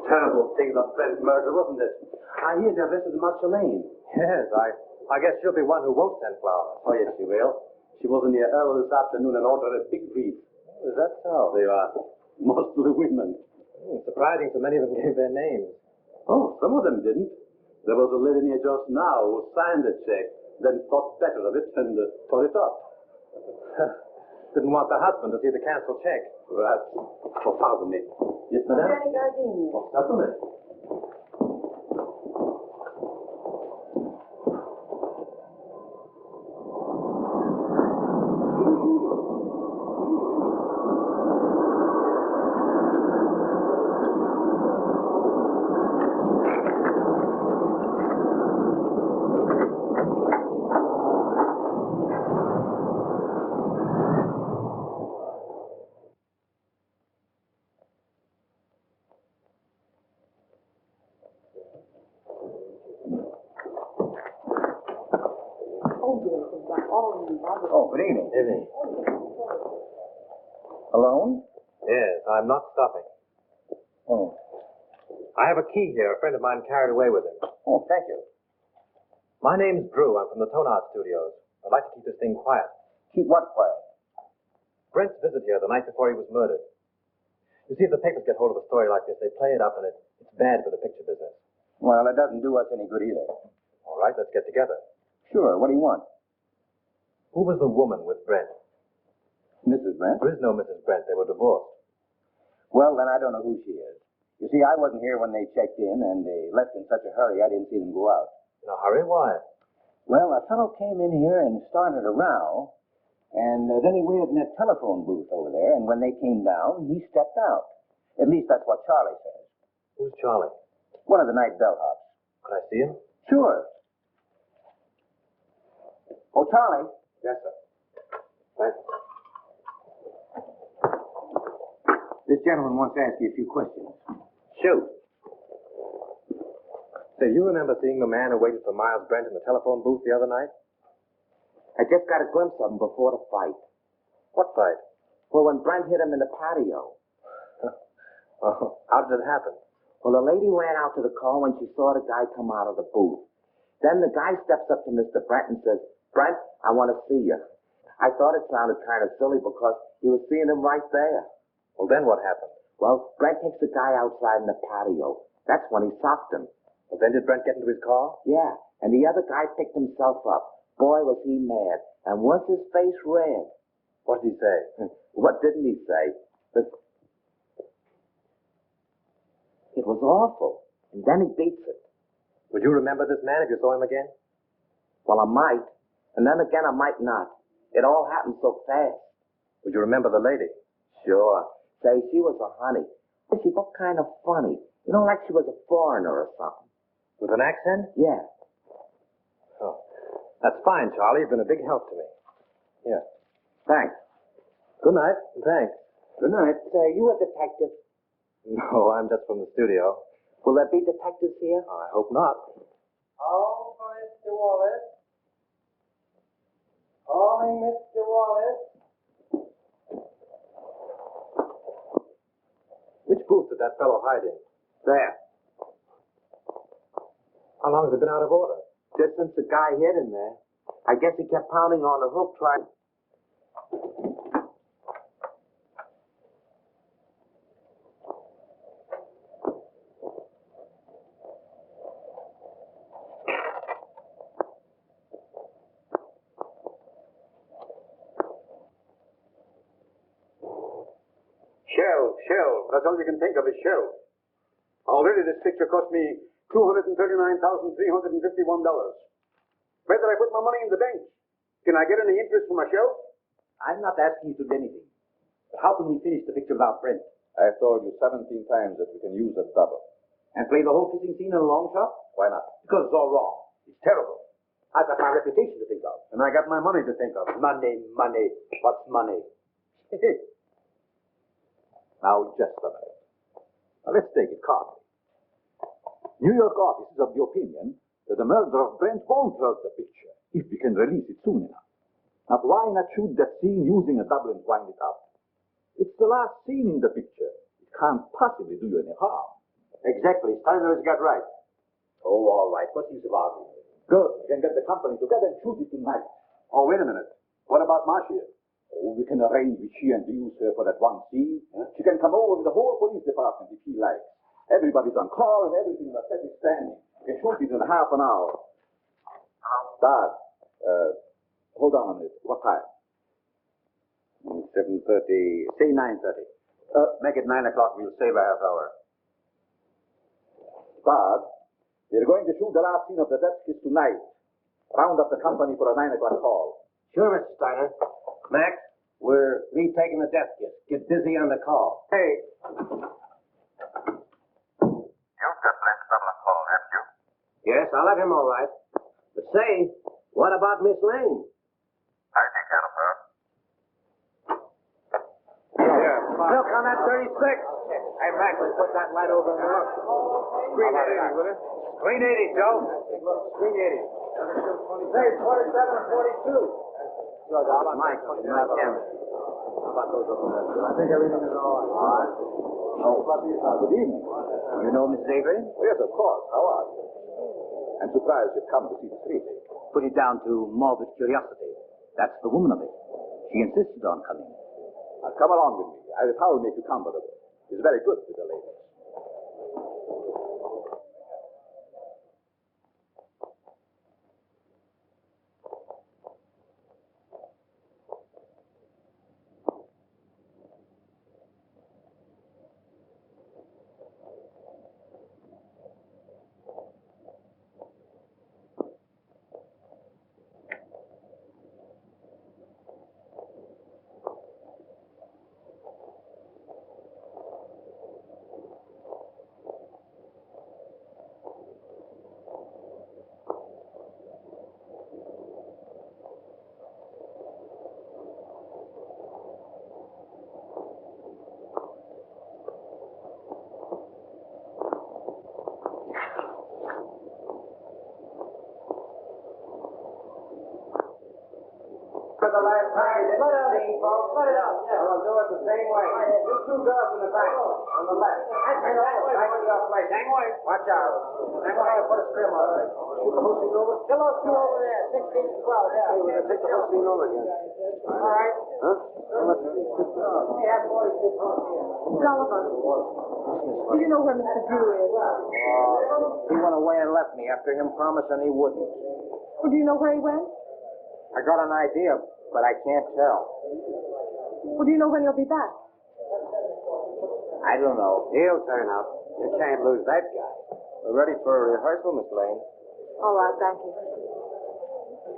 Terrible thing, the Brent murder, wasn't it? I hear they're arrested in Marshallane. Yes, I guess she'll be one who won't send flowers. Oh, yes, she will. She was in here early this afternoon and ordered a big wreath. Is that so? They are. Mostly women. Surprising so many of them gave their names. Oh, some of them didn't. There was a lady near just now who signed the check, then thought better of it and tore it up. Didn't want the husband to see the canceled check. Perhaps. Oh, pardon me. Yes, madame? Oh, certainly. Oh, good evening. Evening. Alone? Yes, I'm not stopping. Oh. I have a key here a friend of mine carried away with him. Oh, thank you. My name's Drew. I'm from the Tone Art Studios. I'd like to keep this thing quiet. Keep what quiet? Brent's visit here the night before he was murdered. You see, if the papers get hold of a story like this, they play it up, and it's bad for the picture business. Well, it doesn't do us any good either. All right, let's get together. Sure, what do you want? Who was the woman with Brent? Mrs. Brent? There is no Mrs. Brent. They were divorced. Well, then I don't know who she is. You see, I wasn't here when they checked in, and they left in such a hurry I didn't see them go out. In a hurry? Why? Well, a fellow came in here and started a row, and then he waited in that telephone booth over there, and when they came down, he stepped out. At least that's what Charlie says. Who's Charlie? One of the night bellhops. Could I see him? Sure. Oh, Charlie. Yes, sir. Thanks. This gentleman wants to ask you a few questions. Shoot. Say, you remember seeing the man who waited for Miles Brent in the telephone booth the other night? I just got a glimpse of him before the fight. What fight? Well, when Brent hit him in the patio. Oh, how did it happen? Well, the lady ran out to the car when she saw the guy come out of the booth. Then the guy steps up to Mr. Brent and says, "Brent, I want to see you." I thought it sounded kind of silly because he was seeing him right there. Well, then what happened? Well, Brent takes the guy outside in the patio. That's when he socked him. Well, then did Brent get into his car? Yeah, and the other guy picked himself up. Boy, was he mad. And was his face red. What did he say? What didn't he say? It was awful. And then he beats it. Would you remember this man if you saw him again? Well, I might. And then again, I might not. It all happened so fast. Would you remember the lady? Sure. Say, she was a honey. She looked kind of funny. You know, like she was a foreigner or something. With an accent? Yeah. Oh, that's fine, Charlie. You've been a big help to me. Here. Thanks. Good night, and thanks. Good night. Say, are you a detective? No, I'm just from the studio. Will there be detectives here? I hope not. Oh, Mr. Wallace. Calling Mr. Wallace. Which booth did that fellow hide in? There. How long has it been out of order? Just since the guy hit him there. I guess he kept pounding on the hook trying... Shell. That's all you can think of is shell. Already this picture cost me $239,351. Where did I put my money in the bank? Can I get any interest from my shell? I'm not asking you to do anything. But how can we finish the picture without print? I've told you 17 times that we can use a double. And play the whole kissing scene in a long shot? Why not? Because it's all wrong. It's terrible. I've got my reputation to think of. And I got my money to think of. Money. What's money? Now, just a minute. Now, let's take it calmly. New York office is of the opinion that the murder of Brent won't hurt the picture if we can release it soon enough. Now, why not shoot that scene using a double and wind it up? It's the last scene in the picture. It can't possibly do you any harm. Exactly. Steiner has got right. Oh, all right. What's the use of arguing? Good. We can get the company together and shoot it tonight. Oh, wait a minute. What about Marcia? Oh, we can arrange with she and use her for that one scene. She can come over with the whole police department if she likes. Everybody's on call and everything in the set is standing. We can shoot it in half an hour. Dad, hold on a minute. What time? 7:30. Say 9:30. Make it 9 o'clock. We'll save a half hour. Dad, we're going to shoot the last scene of the death kiss tonight. Round up the company for a 9 o'clock call. Sure, Mr. Steiner. Max, we're retaking the death kiss. Get busy on the call. Hey. You've got Brent's double on call, haven't you? Yes, I'll have him all right. But say, what about Miss Lane? I take care of her. Look on that 36. Hey, Max, let's put that light over in the look. Screen 80, will it? Screen 80, Joe. Screen 80. Say 47 and 42. Mike, my camera. I think everything is all right. Good evening. You know Mrs. Avery? Oh, yes, of course. How are you? I'm surprised you've come to see the screenplay. Put it down to morbid curiosity. That's the woman of it. She insisted on coming. Now, come along with me. I will make you comfortable. It's very good with the ladies. For the last time, this scene, folks. Put it up. Yeah. We'll do it the same way. You two girls in the back, on the left. Back to your place. Hang away. Watch out. Hang away. Put a scrim on it. Shoot the whole scene over. Kill those two over there. 16 and 12. Yeah. Hey, we're going to take the whole scene over again. All right. Huh? We have 42 points here. Sullivan, do you know where Mr. Drew is? He went away and left me after him promising he wouldn't. Well, do you know where he went? I got an idea, but I can't tell. Well, do you know when he'll be back? I don't know. He'll turn up. You can't lose that guy. We're ready for rehearsal, Miss Lane. All right, thank you.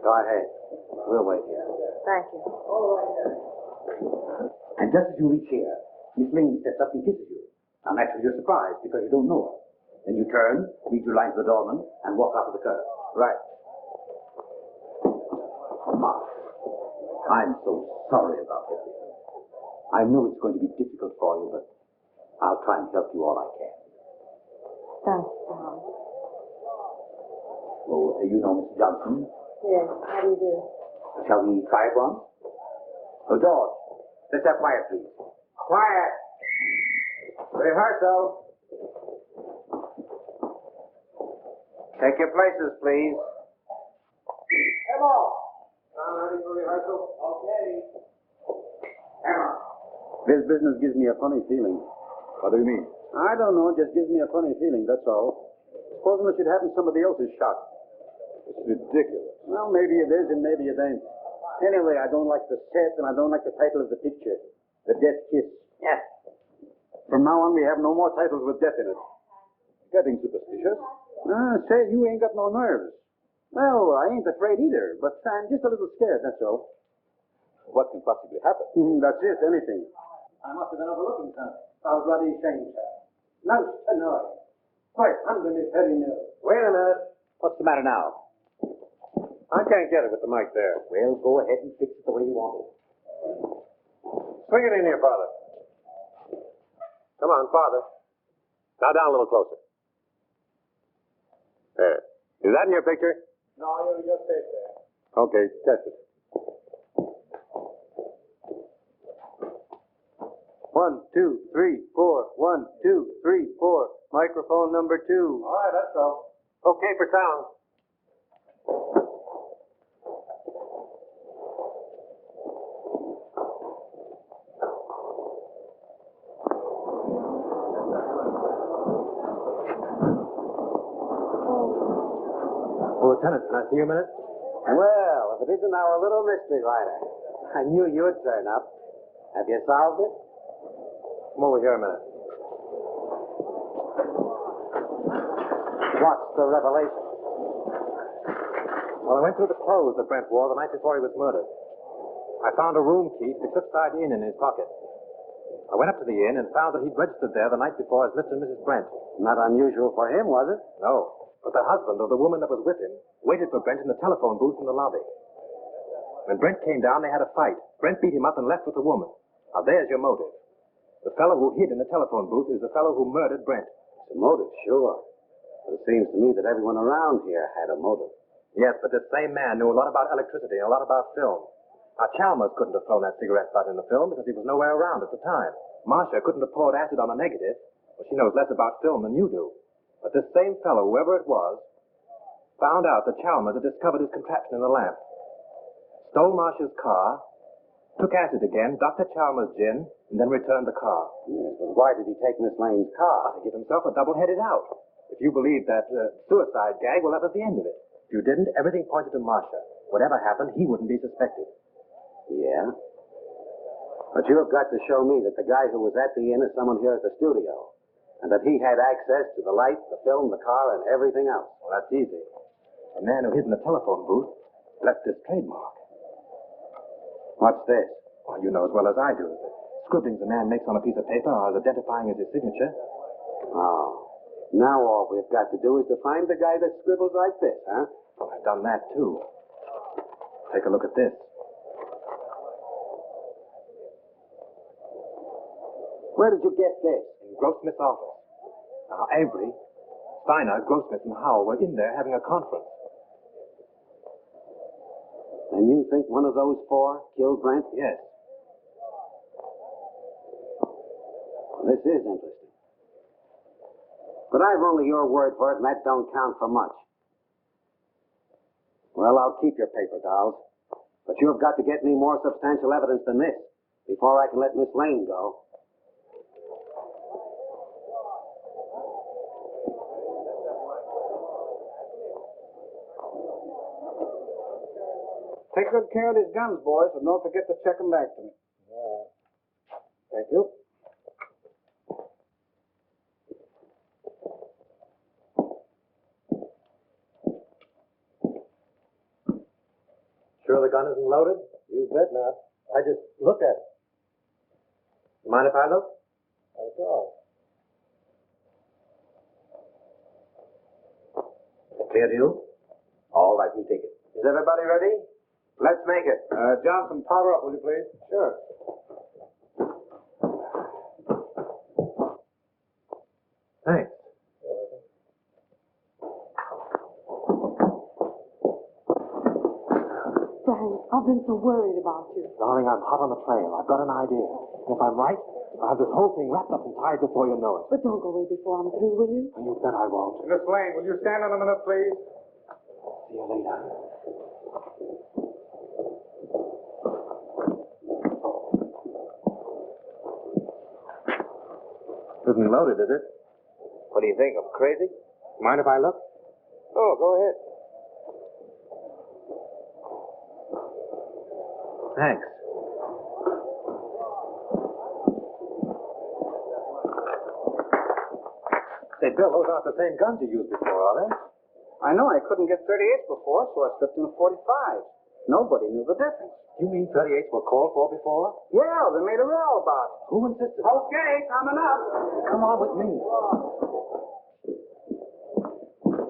Go ahead. We'll wait here. Thank you. And just as you reach here, Miss Lane steps up and kisses you. Now, naturally, you're surprised because you don't know her. Then you turn, read your lines to the doorman, and walk out of the curb. Right. Mark, I'm so sorry about everything. I know it's going to be difficult for you, but I'll try and help you all I can. Thanks, Tom. Oh, you know Mr. Johnson? Yes, how do you do? Shall we try it once? Oh, George, let's have quiet, please. Quiet. Rehearsal. Take your places, please. Come on. Ready for rehearsal? Okay. Hammer. This business gives me a funny feeling. What do you mean? I don't know, it just gives me a funny feeling, that's all. Supposing it should happen somebody else's shot. It's ridiculous. Well, maybe it is and maybe it ain't. Anyway, I don't like the set and I don't like the title of the picture. The Death Kiss. Yes. From now on, we have no more titles with death in it. Getting superstitious? Say, you ain't got no nerves. Well, I ain't afraid either, but I'm just a little scared, that's all. What can possibly happen? That's it, anything. I must have been overlooking something. I was bloody ashamed, sir. Most annoyed. Quite under me very nose. Wait a minute. What's the matter now? I can't get it with the mic there. Well, go ahead and fix it the way you want it. Swing it in here, Father. Come on, Father. Now down a little closer. There. Is that in your picture? No, you're safe there. Okay, test it. 1, 2, 3, 4. 1, 2, 3, 4. Microphone number 2. All right, let's go. Okay for sound. Lieutenant, can I see you a minute? Well, if it isn't our little mystery writer. I knew you'd turn up. Have you solved it? Come over here a minute. What's the revelation? Well, I went through the clothes that Brent wore the night before he was murdered. I found a room key to the Cliffside Inn in his pocket. I went up to the inn and found that he'd registered there the night before as Mr. and Mrs. Brent. Not unusual for him, was it? No, but the husband of the woman that was with him waited for Brent in the telephone booth in the lobby. When Brent came down, they had a fight. Brent beat him up and left with the woman. Now, there's your motive. The fellow who hid in the telephone booth is the fellow who murdered Brent. It's a motive, sure. But it seems to me that everyone around here had a motive. Yes, but this same man knew a lot about electricity and a lot about film. Now, Chalmers couldn't have thrown that cigarette butt in the film because he was nowhere around at the time. Marcia couldn't have poured acid on a negative. Well, she knows less about film than you do. But this same fellow, whoever it was, found out that Chalmers had discovered his contraption in the lamp, stole Marcia's car, took acid again, Dr. Chalmers' gin, and then returned the car. Yes, but why did he take Miss Lane's car? To give himself a double-headed out. If you believe that suicide gag, well, that was the end of it. If you didn't, everything pointed to Marcia. Whatever happened, he wouldn't be suspected. Yeah? But you have got to show me that the guy who was at the inn is someone here at the studio, and that he had access to the light, the film, the car, and everything else. Well, that's easy. The man who hid in the telephone booth left this trademark. What's this? Well, you know as well as I do. The scribblings a man makes on a piece of paper are as identifying as his signature. Oh. Now all we've got to do is to find the guy that scribbles like this, huh? Well, I've done that, too. Take a look at this. Where did you get this? In Grossmith's office. Now, Avery, Steiner, Grossmith, and Howell were in there having a conference. And you think one of those four killed Brent? Yes. This is interesting. But I've only your word for it, and that don't count for much. Well, I'll keep your paper, dolls. But you've got to get me more substantial evidence than this before I can let Miss Lane go. Take good care of these guns, boys, and don't forget to check them back to me. Thank you. Sure the gun isn't loaded? You bet not. I just looked at it. You mind if I look? Not at all. Clear deal? All right, we take it. Is everybody ready? Let's make it. Johnson, powder up, will you please? Sure. Thanks. Frank, I've been so worried about you. Darling, I'm hot on the trail. I've got an idea. And if I'm right, I'll have this whole thing wrapped up and tied before you know it. But don't go away before I'm through, will you? And you bet I won't. Miss Lane, will you stand on a minute, please? See you later. Isn't loaded, is it? What do you think? I'm crazy? Mind if I look? Oh, go ahead. Thanks. Say, Bill, those aren't the same guns you used before, are they? I know I couldn't get 38s before, so I slipped in a 45. Nobody knew the difference. You mean 38s were called for before? Yeah, they made a row about it. Who insisted? Okay, coming up. Come on with me.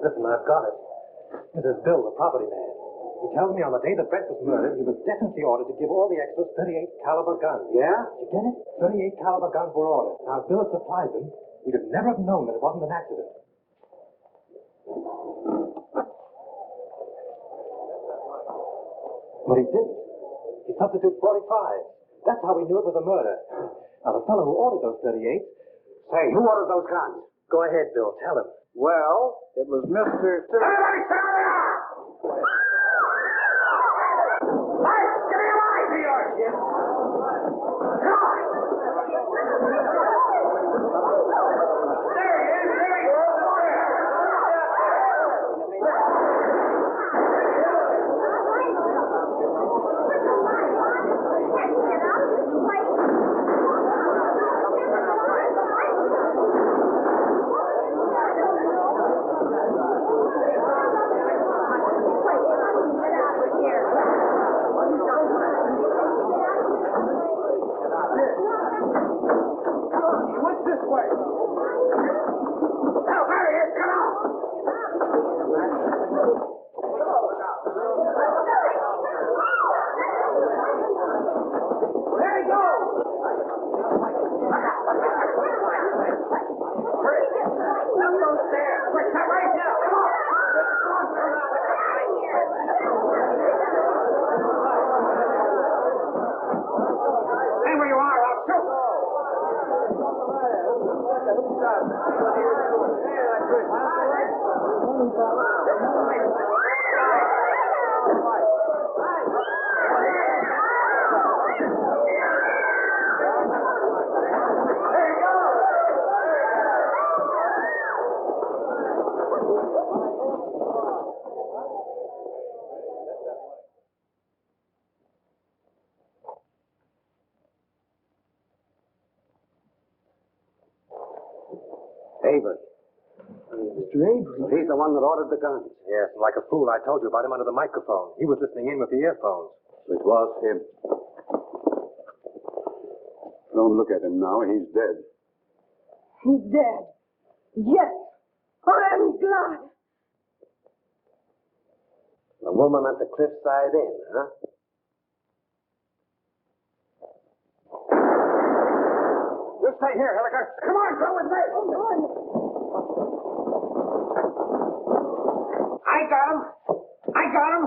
Listen, I've got it. This is Bill, the property man. He tells me on the day that Brent was murdered, he was definitely ordered to give all the extras 38 caliber guns. Yeah? You get it? 38 caliber guns were ordered. Now, if Bill had supplied them, we'd have never have known that it wasn't an accident. But he didn't. He substituted 45s. That's how we knew it was a murder. Now, the fellow who ordered those 38s... Say, who ordered those guns? Go ahead, Bill. Tell him. Well, it was Mr. Everybody stay where they are! Lights, give me a light for yours, Jim. Come on! There he is, there he is. Avery. Mr. Avery? So he's the one that ordered the guns. Yes, and like a fool, I told you about him under the microphone. He was listening in with the earphones. It was him. Don't look at him now. He's dead. He's dead. Yes. I'm glad. The woman at the Cliffside Inn, huh? You stay here, Hilliker. Come on, come with me. I got him. I got him.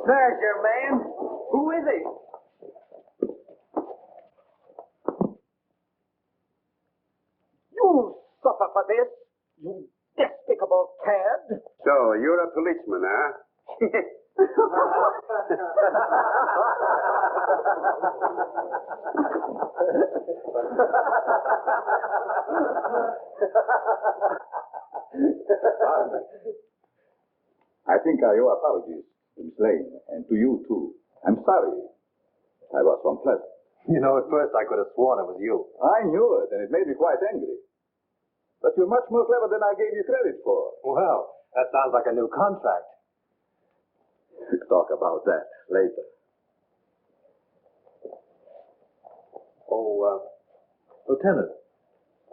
There's your man. Who is he? You'll suffer for this, you despicable cad. So, you're a policeman, huh? I think I owe apologies to Miss Lane, and to you, too. I'm sorry. I was unpleasant. You know, at first I could have sworn it was you. I knew it, and it made me quite angry. But you're much more clever than I gave you credit for. Well, that sounds like a new contract. We'll talk about that later. Oh, Lieutenant,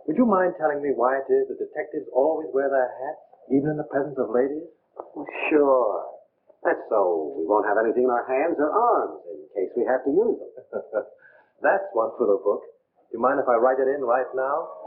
would you mind telling me why it is that detectives always wear their hats, even in the presence of ladies? Well, sure. That's so we won't have anything in our hands or arms in case we have to use them. That's one for the book. Do you mind if I write it in right now?